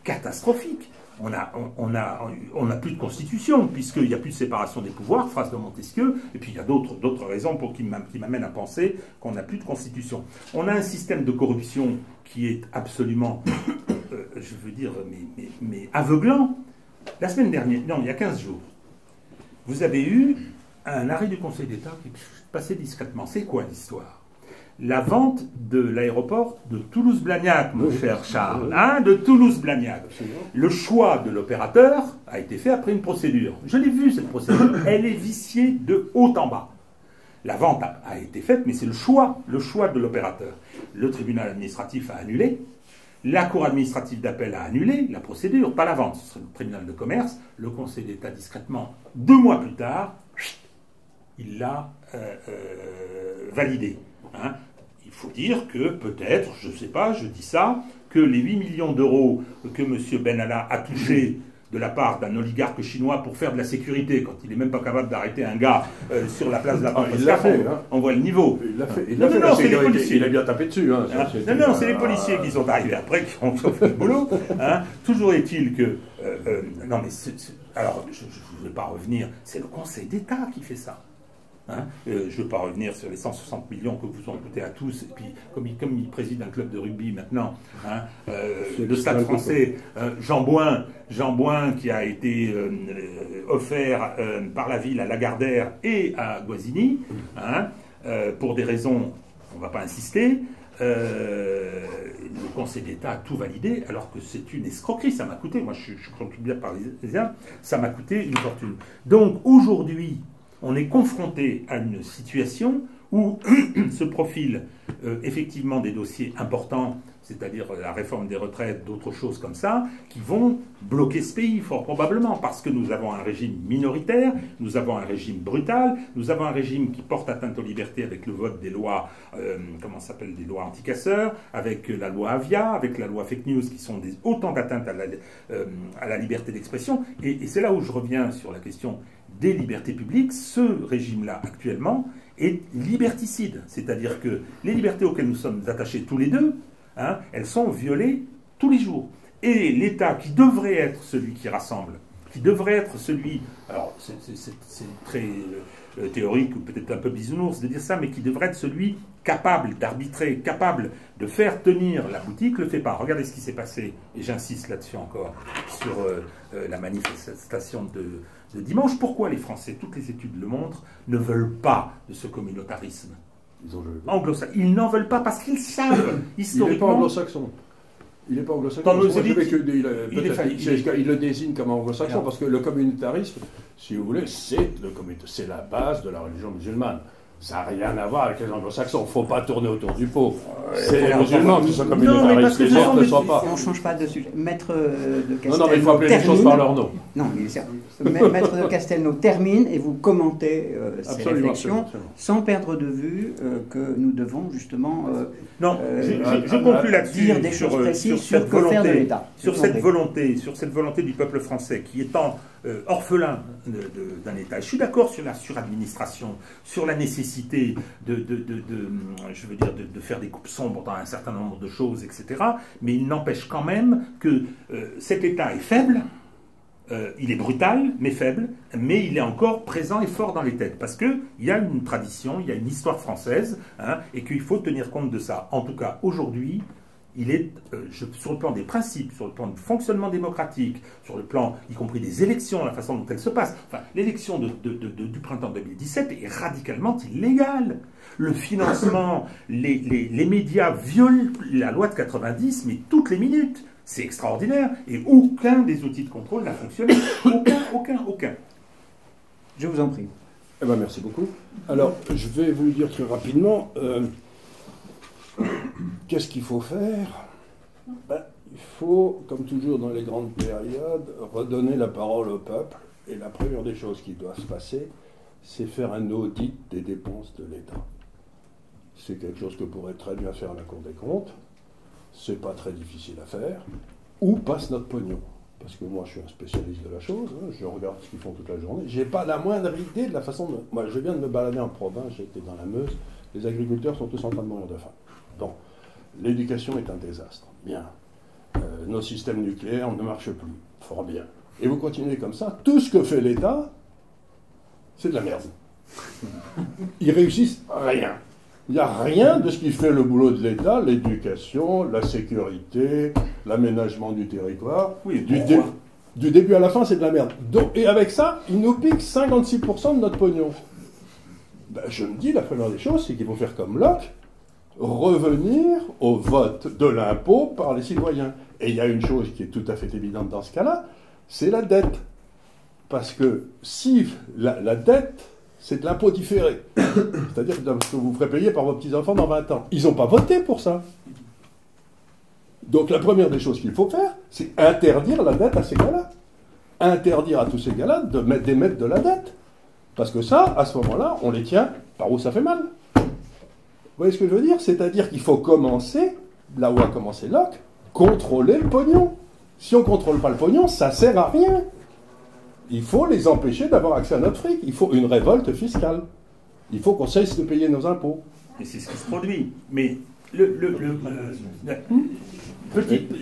[SPEAKER 3] catastrophique. On n'a plus de constitution, puisqu'il n'y a plus de séparation des pouvoirs, phrase de Montesquieu, et puis il y a d'autres raisons qui m'amènent à penser qu'on n'a plus de constitution. On a un système de corruption qui est absolument, je veux dire, mais aveuglant. La semaine dernière, non, il y a 15 jours, vous avez eu un arrêt du Conseil d'État qui est passé discrètement. C'est quoi l'histoire? La vente de l'aéroport de Toulouse-Blagnac, mon cher Charles, hein, de Toulouse-Blagnac. Le choix de l'opérateur a été fait après une procédure. Je l'ai vue, cette procédure. Elle est viciée de haut en bas. La vente a été faite, mais c'est le choix de l'opérateur. Le tribunal administratif a annulé. La Cour administrative d'appel a annulé la procédure, pas la vente. Ce serait le tribunal de commerce. Le Conseil d'État, discrètement, 2 mois plus tard, il l'a validé. Hein. Il faut dire que peut-être, je ne sais pas, je dis ça, que les 8 millions d'euros que M. Benalla a touchés de la part d'un oligarque chinois pour faire de la sécurité, quand il n'est même pas capable d'arrêter un gars sur la place de la Banque
[SPEAKER 2] il l'a fait, hein.
[SPEAKER 3] On voit le niveau.
[SPEAKER 2] Il l'a fait.
[SPEAKER 3] Non, c'est les policiers.
[SPEAKER 2] Il a bien tapé dessus. Hein,
[SPEAKER 3] non, c'est les policiers qui sont arrivés après, qui ont fait le boulot. Hein. Toujours est-il que... non, mais alors, je ne vais pas revenir. C'est le Conseil d'État qui fait ça. Hein, je ne veux pas revenir sur les 160 millions que vous ont coûté à tous, et puis comme il préside un club de rugby maintenant, hein, le Stade français, Jean Bouin qui a été offert par la ville à Lagardère et à Guazzini, hein, pour des raisons, on ne va pas insister, le Conseil d'État a tout validé, alors que c'est une escroquerie, ça m'a coûté, moi je suis contribuable parisien, ça m'a coûté une fortune. Donc aujourd'hui, on est confronté à une situation où se profilent effectivement des dossiers importants, c'est-à-dire la réforme des retraites, d'autres choses comme ça, qui vont bloquer ce pays, fort probablement, parce que nous avons un régime minoritaire, nous avons un régime brutal, nous avons un régime qui porte atteinte aux libertés avec le vote des lois, des lois anti-casseurs, avec la loi Avia, avec la loi Fake News, qui sont autant d'atteintes à la liberté d'expression. Et c'est là où je reviens sur la question des libertés publiques. Ce régime-là, actuellement, est liberticide. C'est-à-dire que les libertés auxquelles nous sommes attachés tous les deux, hein, elles sont violées tous les jours. Et l'État, qui devrait être celui qui rassemble, qui devrait être celui... Alors, c'est très théorique, ou peut-être un peu bisounours de dire ça, mais qui devrait être celui capable d'arbitrer, capable de faire tenir la boutique, le fait pas. Regardez ce qui s'est passé, et j'insiste là-dessus encore, sur la manifestation de dimanche. Pourquoi les Français, toutes les études le montrent, ne veulent pas de ce communautarisme anglo-saxon? Ils n'en veulent pas parce qu'ils savent, historiquement...
[SPEAKER 2] Il n'est pas anglo-saxon. Il n'est pas anglo-saxon.
[SPEAKER 3] Dans nos élites,
[SPEAKER 2] il le désigne comme anglo-saxon parce que le communautarisme, si vous voulez, c'est la base de la religion musulmane. Ça n'a rien à voir avec les anglo-saxons. Il ne faut pas tourner autour du pot. C'est les musulmans qui sont communautaristes. Les autres ne sont pas.
[SPEAKER 1] On ne change pas de sujet. Maître de Castelnau.
[SPEAKER 2] Non, mais il faut appeler les choses par leur nom.
[SPEAKER 1] Non, mais Maître de Castelnau termine et vous commentez ces réflexions sans perdre de vue que nous devons justement
[SPEAKER 3] je conclus là-dessus
[SPEAKER 1] sur que faire de l'État.
[SPEAKER 3] Sur cette volonté du peuple français qui étant orphelin d'un État. Je suis d'accord sur la suradministration, sur la nécessité je veux dire, de faire des coupes sombres dans un certain nombre de choses, etc. Mais il n'empêche quand même que cet État est faible. Il est brutal, mais faible, mais il est encore présent et fort dans les têtes, parce qu'il y a une tradition, il y a une histoire française, hein, et qu'il faut tenir compte de ça. En tout cas, aujourd'hui, il est, sur le plan des principes, sur le plan du fonctionnement démocratique, sur le plan, y compris des élections, la façon dont elles se passent, enfin, l'élection du printemps 2017 est radicalement illégale. Le financement, les médias violent la loi de 90, mais toutes les minutes. C'est extraordinaire, et aucun des outils de contrôle n'a fonctionné. Aucun.
[SPEAKER 1] Je vous en prie.
[SPEAKER 2] Eh ben, merci beaucoup. Alors, je vais vous dire très rapidement, qu'est-ce qu'il faut faire? Il faut, comme toujours dans les grandes périodes, redonner la parole au peuple, et la première des choses qui doivent se passer, c'est faire un audit des dépenses de l'État. C'est quelque chose que pourrait très bien faire la Cour des comptes. C'est pas très difficile à faire. Où passe notre pognon? Parce que moi, je suis un spécialiste de la chose, hein, je regarde ce qu'ils font toute la journée. J'ai pas la moindre idée de la façon de... Moi, je viens de me balader en province, j'étais dans la Meuse, les agriculteurs sont tous en train de mourir de faim. Donc, l'éducation est un désastre. Bien. Nos systèmes nucléaires ne marchent plus. Fort bien. Et vous continuez comme ça, tout ce que fait l'État, c'est de la merde. Ils réussissent rien. Il n'y a rien de ce qui fait le boulot de l'État, l'éducation, la sécurité, l'aménagement du territoire.
[SPEAKER 3] Oui,
[SPEAKER 2] du début à la fin, c'est de la merde. Donc, et avec ça, ils nous piquent 56% de notre pognon. Ben, je me dis, la première des choses, c'est qu'il faut faire comme Locke, revenir au vote de l'impôt par les citoyens. Et il y a une chose qui est tout à fait évidente dans ce cas-là, c'est la dette. Parce que si la dette... c'est de l'impôt différé. C'est-à-dire que vous ferez payer par vos petits-enfants dans 20 ans. Ils n'ont pas voté pour ça. Donc la première des choses qu'il faut faire, c'est interdire la dette à ces gars-là. Interdire à tous ces gars-là d'émettre de la dette. Parce que ça, à ce moment-là, on les tient par où ça fait mal. Vous voyez ce que je veux dire? C'est-à-dire qu'il faut commencer, là où a commencé Locke, contrôler le pognon. Si on ne contrôle pas le pognon, ça ne sert à rien. Il faut les empêcher d'avoir accès à notre fric. Il faut une révolte fiscale. Il faut qu'on cesse de payer nos impôts.
[SPEAKER 3] Et c'est ce qui se produit. Mais
[SPEAKER 2] ils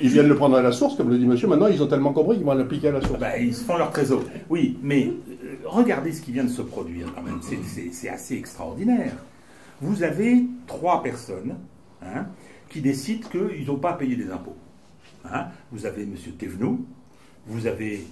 [SPEAKER 2] viennent le prendre à la source, comme le dit monsieur. Maintenant, ils ont tellement compris qu'ils vont l'appliquer à la source.
[SPEAKER 3] Ils se font leur trésor. Oui, mais regardez ce qui vient de se produire quand même. C'est assez extraordinaire. Vous avez 3 personnes, hein, qui décident qu'ils n'ont pas à payer des impôts. Hein. Vous avez monsieur Thévenoud, vous avez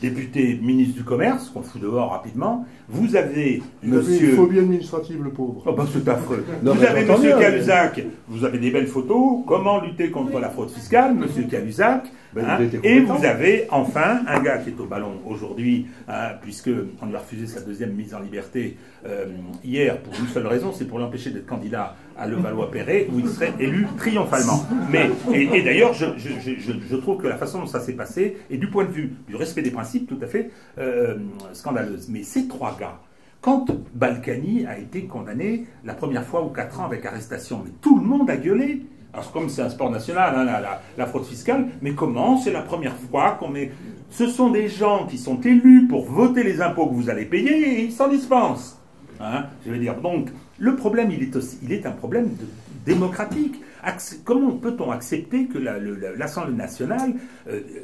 [SPEAKER 3] député ministre du Commerce, qu'on fout dehors rapidement. Vous avez monsieur...
[SPEAKER 2] une phobie administrative, le pauvre.
[SPEAKER 3] Oh ben c'est affreux. Vous avez monsieur Cahuzac, vous avez des belles photos. Comment lutter contre la fraude fiscale, monsieur Cahuzac. Hein, et vous avez enfin un gars qui est au ballon aujourd'hui, hein, puisqu'on lui a refusé sa 2e mise en liberté hier pour une seule raison, c'est pour l'empêcher d'être candidat à Levallois-Perret, où il serait élu triomphalement. Mais, et d'ailleurs, je trouve que la façon dont ça s'est passé est du point de vue du respect des principes tout à fait scandaleuse. Mais ces 3 gars, quand Balkany a été condamné la première fois aux 4 ans avec arrestation, mais tout le monde a gueulé. Alors comme c'est un sport national, hein, la fraude fiscale, mais comment? C'est la première fois qu'on met... Ce sont des gens qui sont élus pour voter les impôts que vous allez payer et ils s'en dispensent. Hein, je veux dire, donc, le problème, il est un problème démocratique. Comment peut-on accepter que l'Assemblée nationale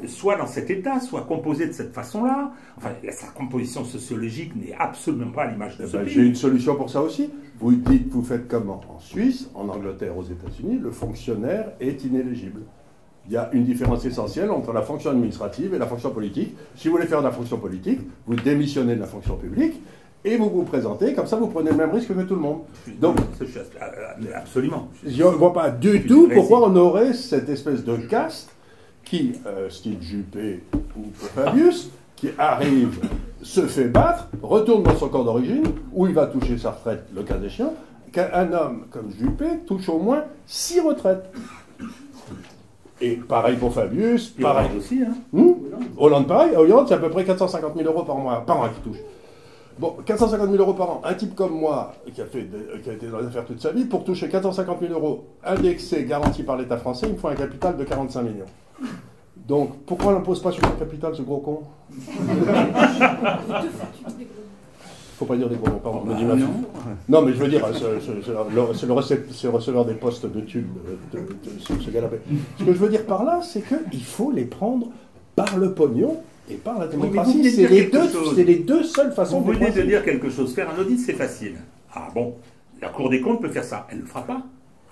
[SPEAKER 3] soit dans cet état, soit composée de cette façon-là? Enfin, sa composition sociologique n'est absolument pas à l'image de ce pays.
[SPEAKER 2] J'ai une solution pour ça aussi. Vous dites, vous faites comment? En Suisse, en Angleterre, aux États-Unis, le fonctionnaire est inéligible. Il y a une différence essentielle entre la fonction administrative et la fonction politique. Si vous voulez faire de la fonction politique, vous démissionnez de la fonction publique et vous vous présentez, comme ça vous prenez le même risque que tout le monde. Donc,
[SPEAKER 3] absolument.
[SPEAKER 2] Je ne vois pas du tout pourquoi on aurait cette espèce de caste qui, style Juppé ou Fabius, qui arrive, se fait battre, retourne dans son corps d'origine, où il va toucher sa retraite, le cas échéant, qu'un homme comme Juppé touche au moins 6 retraites. Et pareil pour Fabius, pareil
[SPEAKER 3] aussi. Hein.
[SPEAKER 2] Hollande, pareil. Hollande, c'est à peu près 450 000 euros par an qui touche. Bon, 450 000 euros par an. Un type comme moi, qui a été dans les affaires toute sa vie, pour toucher 450 000 euros indexés, garantis par l'État français, il me faut un capital de 45 millions. Donc, pourquoi on n'impose pas sur le capital, ce gros con? Faut pas dire des gros mots, pardon. Non, mais je veux dire, c'est le receveur des postes de tube, ce gars-là. Ce que je veux dire par là, c'est qu'il faut les prendre par le pognon et par la démocratie. C'est les deux seules façons
[SPEAKER 3] de... Vous venez de dire quelque chose. Faire un audit, c'est facile. Ah bon, la Cour des comptes peut faire ça. Elle ne le fera pas.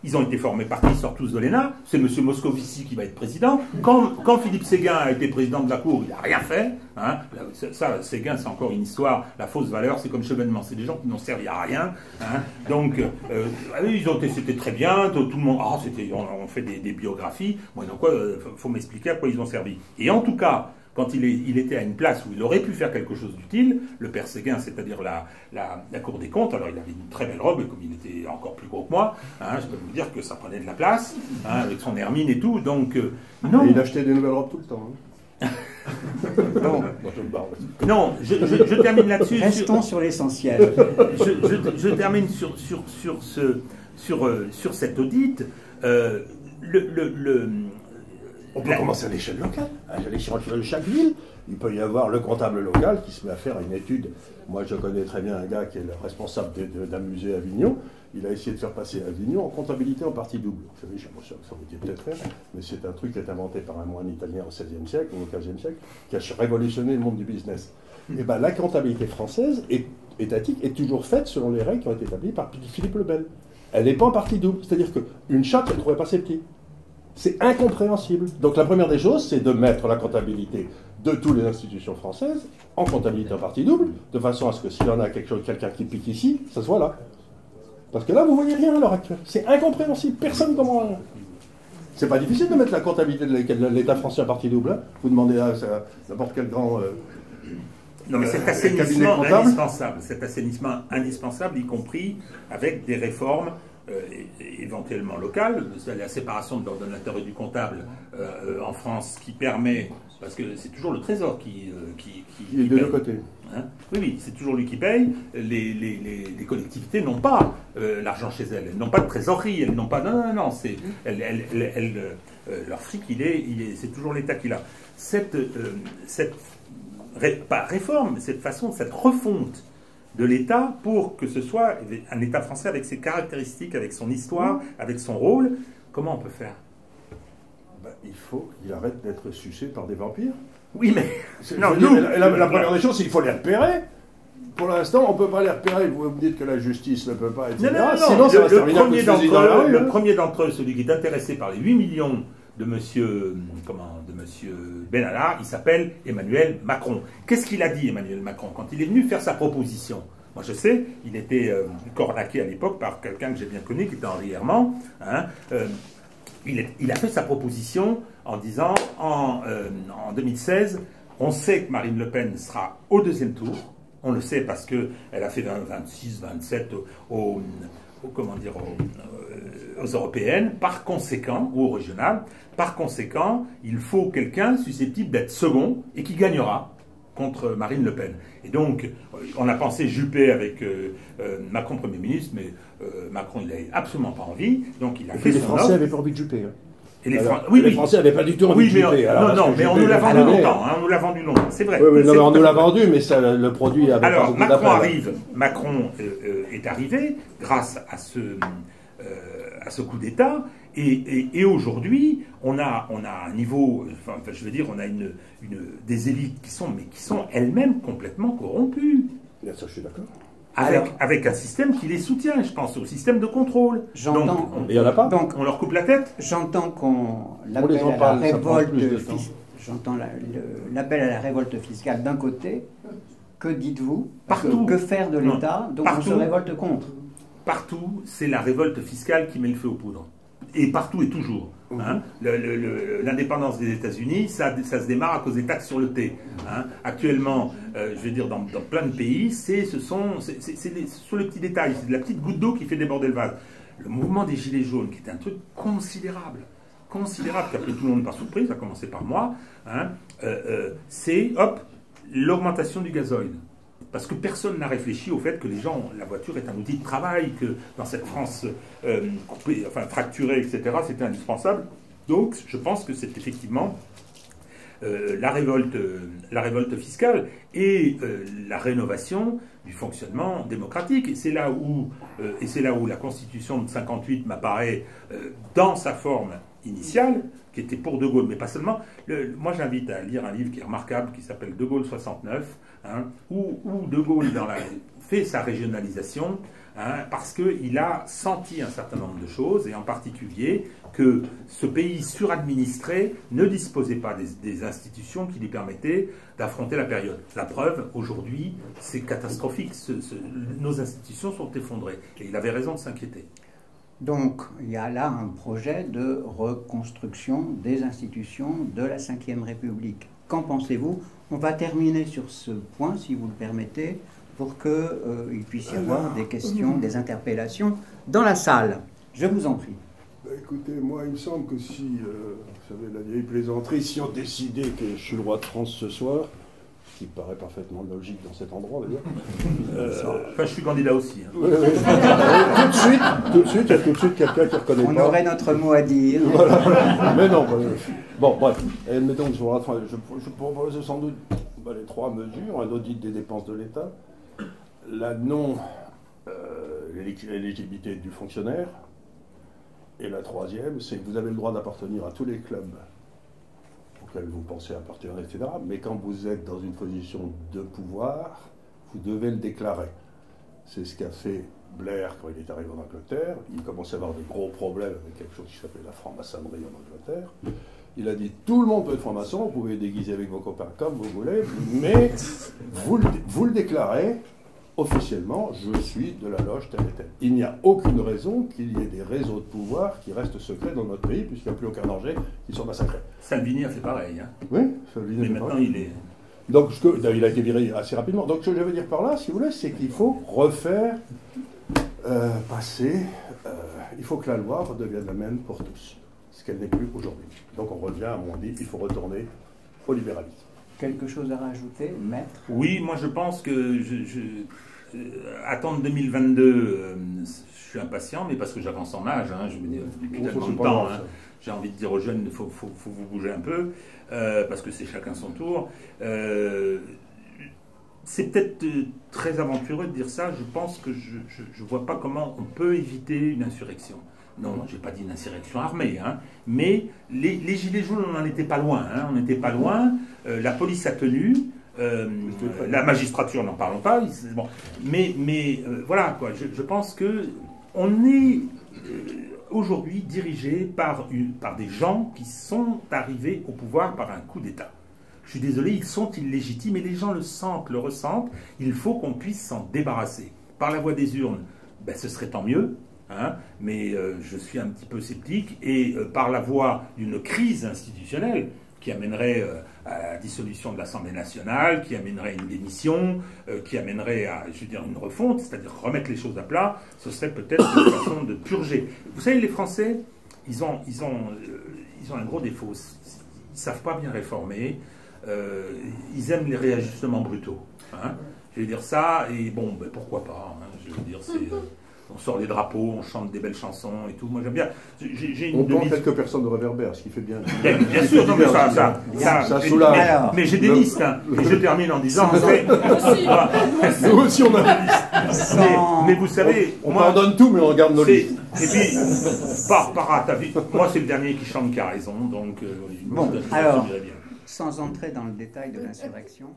[SPEAKER 3] Ils ont été formés par qui? Ils sortent tous de l'ENA. C'est M. Moscovici qui va être président. Quand Philippe Séguin a été président de la Cour, il n'a rien fait. Hein. Ça, Séguin, c'est encore une histoire. La fausse valeur, c'est comme Chevènement. C'est des gens qui n'ont servi à rien. Hein. Donc, c'était très bien. Tout le monde... on fait des biographies. Bon, donc, faut m'expliquer à quoi ils ont servi. Et en tout cas... Quand il était à une place où il aurait pu faire quelque chose d'utile, le père Séguin, c'est-à-dire la Cour des comptes, alors il avait une très belle robe, et comme il était encore plus gros que moi, hein, je peux vous dire que ça prenait de la place, hein, avec son hermine et tout, donc non.
[SPEAKER 2] Et il achetait des nouvelles robes tout le temps. Hein.
[SPEAKER 3] Non, je termine là-dessus.
[SPEAKER 1] Restons sur l'essentiel.
[SPEAKER 3] Je termine sur cet audit.
[SPEAKER 2] On peut commencer à l'échelle locale. À l'échelle de chaque ville, il peut y avoir le comptable local qui se met à faire une étude. Moi, je connais très bien un gars qui est le responsable d'un musée à Avignon. Il a essayé de faire passer Avignon en comptabilité en partie double. Vous savez, je suis sûr que ça vous dit peut-être rien, mais c'est un truc qui est inventé par un moine italien au XVIe siècle ou au XVe siècle, qui a révolutionné le monde du business. Et bien, la comptabilité française étatique est toujours faite selon les règles qui ont été établies par Philippe le Bel. Elle n'est pas en partie double. C'est-à-dire qu'une chatte, elle ne trouvait pas ses petits. C'est incompréhensible. Donc la première des choses, c'est de mettre la comptabilité de toutes les institutions françaises en comptabilité en partie double, de façon à ce que s'il y en a quelqu'un qui pique ici, ça se voit là. Parce que là, vous voyez rien à l'heure actuelle. C'est incompréhensible. Personne ne comprend rien. C'est pas difficile de mettre la comptabilité de l'État français en partie double. Hein. Vous demandez à n'importe quel grand...
[SPEAKER 3] Non, mais cet assainissement indispensable, y compris avec des réformes éventuellement locales, la séparation de l'ordonnateur et du comptable en France qui permet, parce que c'est toujours le Trésor qui
[SPEAKER 2] il est de deux côtés.
[SPEAKER 3] Hein, oui, c'est toujours lui qui paye. Les collectivités n'ont pas l'argent chez elles, elles n'ont pas de trésorerie, elles n'ont pas... Non, c'est... leur fric, c'est toujours l'État qui l'a. Pas réforme, mais cette refonte de l'État pour que ce soit un État français avec ses caractéristiques, avec son histoire, avec son rôle. Comment on peut faire?
[SPEAKER 2] Il faut qu'il arrête d'être sucé par des vampires.
[SPEAKER 3] Oui, mais...
[SPEAKER 2] La première des choses, c'est qu'il faut les repérer. Pour l'instant, on ne peut pas les repérer. Vous me dites que la justice ne peut pas, etc.
[SPEAKER 3] Non.
[SPEAKER 2] Sinon, ça va se terminer
[SPEAKER 3] le premier d'entre eux, celui qui est intéressé par les 8 millions de monsieur Benalla, il s'appelle Emmanuel Macron. Qu'est-ce qu'il a dit, Emmanuel Macron, quand il est venu faire sa proposition? Moi, je sais, il était cornaqué à l'époque par quelqu'un que j'ai bien connu, qui était Henri Herman. Hein, il a fait sa proposition en disant, en 2016, on sait que Marine Le Pen sera au deuxième tour. On le sait parce qu'elle a fait 26, 27 aux européennes, par conséquent, ou aux régionales. Par conséquent, il faut quelqu'un susceptible d'être second et qui gagnera contre Marine Le Pen. Et donc, on a pensé Juppé avec Macron Premier ministre, mais Macron, il n'avait absolument pas envie. Donc, il a fait
[SPEAKER 2] les Français n'avaient pas envie de Juppé. Hein.
[SPEAKER 3] Et
[SPEAKER 2] les Français n'avaient pas du tout envie de Juppé.
[SPEAKER 3] Mais on nous l'a vendu longtemps. On nous l'a vendu longtemps, c'est vrai.
[SPEAKER 2] Oui, on nous l'a vendu, mais le produit avait
[SPEAKER 3] alors,
[SPEAKER 2] pas beaucoup
[SPEAKER 3] d'appel. Macron est arrivé grâce à ce coup d'État. Et aujourd'hui, on a un niveau, je veux dire, on a des élites qui sont elles-mêmes complètement corrompues.
[SPEAKER 2] Bien sûr, je suis d'accord.
[SPEAKER 3] Avec un système qui les soutient, je pense au système de contrôle.
[SPEAKER 1] J'entends.
[SPEAKER 2] Il n'y en a pas.
[SPEAKER 3] Donc, on leur coupe la tête.
[SPEAKER 1] J'entends l'appel à la révolte. J'entends l'appel à la révolte fiscale d'un côté. Que dites-vous?
[SPEAKER 3] Partout.
[SPEAKER 1] Que faire de l'État dont on se révolte contre?
[SPEAKER 3] Partout, c'est la révolte fiscale qui met le feu aux poudres. Et partout et toujours. Hein. L'indépendance des États-Unis, ça se démarre à cause des taxes sur le thé. Hein. Actuellement, je veux dire, dans plein de pays, c'est sur les petits détails, c'est de la petite goutte d'eau qui fait déborder le vase. Le mouvement des Gilets jaunes, qui est un truc considérable, qui a pris tout le monde par surprise, ça a commencé par moi, hein, c'est, l'augmentation du gasoil. Parce que personne n'a réfléchi au fait que la voiture est un outil de travail, que dans cette France fracturée, etc., c'était indispensable. Donc, je pense que c'est effectivement la révolte fiscale et la rénovation du fonctionnement démocratique. Et c'est là où la Constitution de 58 m'apparaît dans sa forme initiale, qui était pour De Gaulle, mais pas seulement. Moi, j'invite à lire un livre qui est remarquable, qui s'appelle De Gaulle 69, hein, où De Gaulle fait sa régionalisation, hein, parce qu'il a senti un certain nombre de choses, et en particulier que ce pays suradministré ne disposait pas des institutions qui lui permettaient d'affronter la période. La preuve, aujourd'hui, c'est catastrophique. Nos institutions sont effondrées. Et il avait raison de s'inquiéter.
[SPEAKER 1] Donc, il y a là un projet de reconstruction des institutions de la Ve République. Qu'en pensez-vous? On va terminer sur ce point, si vous le permettez, pour qu'il puisse y avoir des questions, des interpellations dans la salle. Je vous en prie.
[SPEAKER 2] Écoutez, moi, il me semble que si, vous savez, la vieille plaisanterie, si on décidait que je suis le roi de France ce soir, ce qui paraît parfaitement logique dans cet endroit, d'ailleurs.
[SPEAKER 3] Enfin, je suis candidat aussi. Hein.
[SPEAKER 2] Oui. tout de suite, il y a tout de suite quelqu'un qui ne reconnaît pas.
[SPEAKER 1] On aurait notre mot à dire.
[SPEAKER 2] Voilà. Mais non, bon, bref. Admettons que je propose sans doute les 3 mesures: un audit des dépenses de l'État, la non-éligibilité du fonctionnaire, et la 3e, c'est que vous avez le droit d'appartenir à tous les clubs auxquels vous pensez appartenir, etc. Mais quand vous êtes dans une position de pouvoir, vous devez le déclarer. C'est ce qu'a fait Blair quand il est arrivé en Angleterre. Il commençait à avoir de gros problèmes avec quelque chose qui s'appelait la franc-maçonnerie en Angleterre. Il a dit: tout le monde peut être franc-maçon, vous pouvez déguiser avec vos copains comme vous voulez, mais vous le déclarez officiellement: je suis de la loge telle et telle. Il n'y a aucune raison qu'il y ait des réseaux de pouvoir qui restent secrets dans notre pays, puisqu'il n'y a plus aucun danger qu'ils soient massacrés.
[SPEAKER 3] Salvini a fait pareil. Hein.
[SPEAKER 2] Oui, Salvini a fait
[SPEAKER 3] maintenant,
[SPEAKER 2] pareil.
[SPEAKER 3] il est...
[SPEAKER 2] Donc, il a été viré assez rapidement. Donc, ce que je veux dire par là, si vous voulez, c'est qu'il faut refaire, passer, il faut que la loi redevienne la même pour tous, ce qu'elle n'est plus aujourd'hui. Donc, on revient à mon dit, il faut retourner au libéralisme.
[SPEAKER 1] Quelque chose à rajouter, maître?
[SPEAKER 3] Oui, moi je pense que attendre 2022, je suis impatient, mais parce que j'avance en âge, hein, je veux dire, depuis tellement de temps. Hein, j'ai envie de dire aux jeunes, il faut vous bouger un peu, parce que c'est chacun son tour. C'est peut-être très aventureux de dire ça, je pense que je ne vois pas comment on peut éviter une insurrection. Non, je n'ai pas dit une insurrection armée, hein, mais les Gilets jaunes, on n'en était pas loin. Hein, on n'était pas loin, la police a tenu, la magistrature, n'en parlons pas. Bon, mais voilà, quoi, je pense qu'on est aujourd'hui dirigé par des gens qui sont arrivés au pouvoir par un coup d'État. Je suis désolé, ils sont illégitimes et les gens le sentent, le ressentent. Il faut qu'on puisse s'en débarrasser. Par la voie des urnes, ben, ce serait tant mieux. Hein, mais je suis un petit peu sceptique, et par la voie d'une crise institutionnelle qui amènerait à la dissolution de l'Assemblée nationale, qui amènerait à une démission, qui amènerait à, je veux dire, une refonte, c'est-à-dire remettre les choses à plat, ce serait peut-être une façon de purger. Vous savez, les Français, ils ont un gros défaut, ils ne savent pas bien réformer, ils aiment les réajustements brutaux. Hein, je veux dire ça, et bon, ben, pourquoi pas, hein, je veux dire, c'est... on sort les drapeaux, on chante des belles chansons et tout. Moi, j'aime bien.
[SPEAKER 2] On prend quelques personnes de réverbère, ce qui fait bien.
[SPEAKER 3] Bien sûr, non, mais ça soulage. Mais j'ai des listes. Hein, et je termine en disant...
[SPEAKER 2] Nous aussi, on a des listes.
[SPEAKER 3] Mais vous savez...
[SPEAKER 2] On pardonne tout, mais on garde nos listes.
[SPEAKER 3] Et puis, moi, c'est le dernier qui chante qui a raison. Donc,
[SPEAKER 1] bon, alors, sans entrer dans le détail de l'insurrection...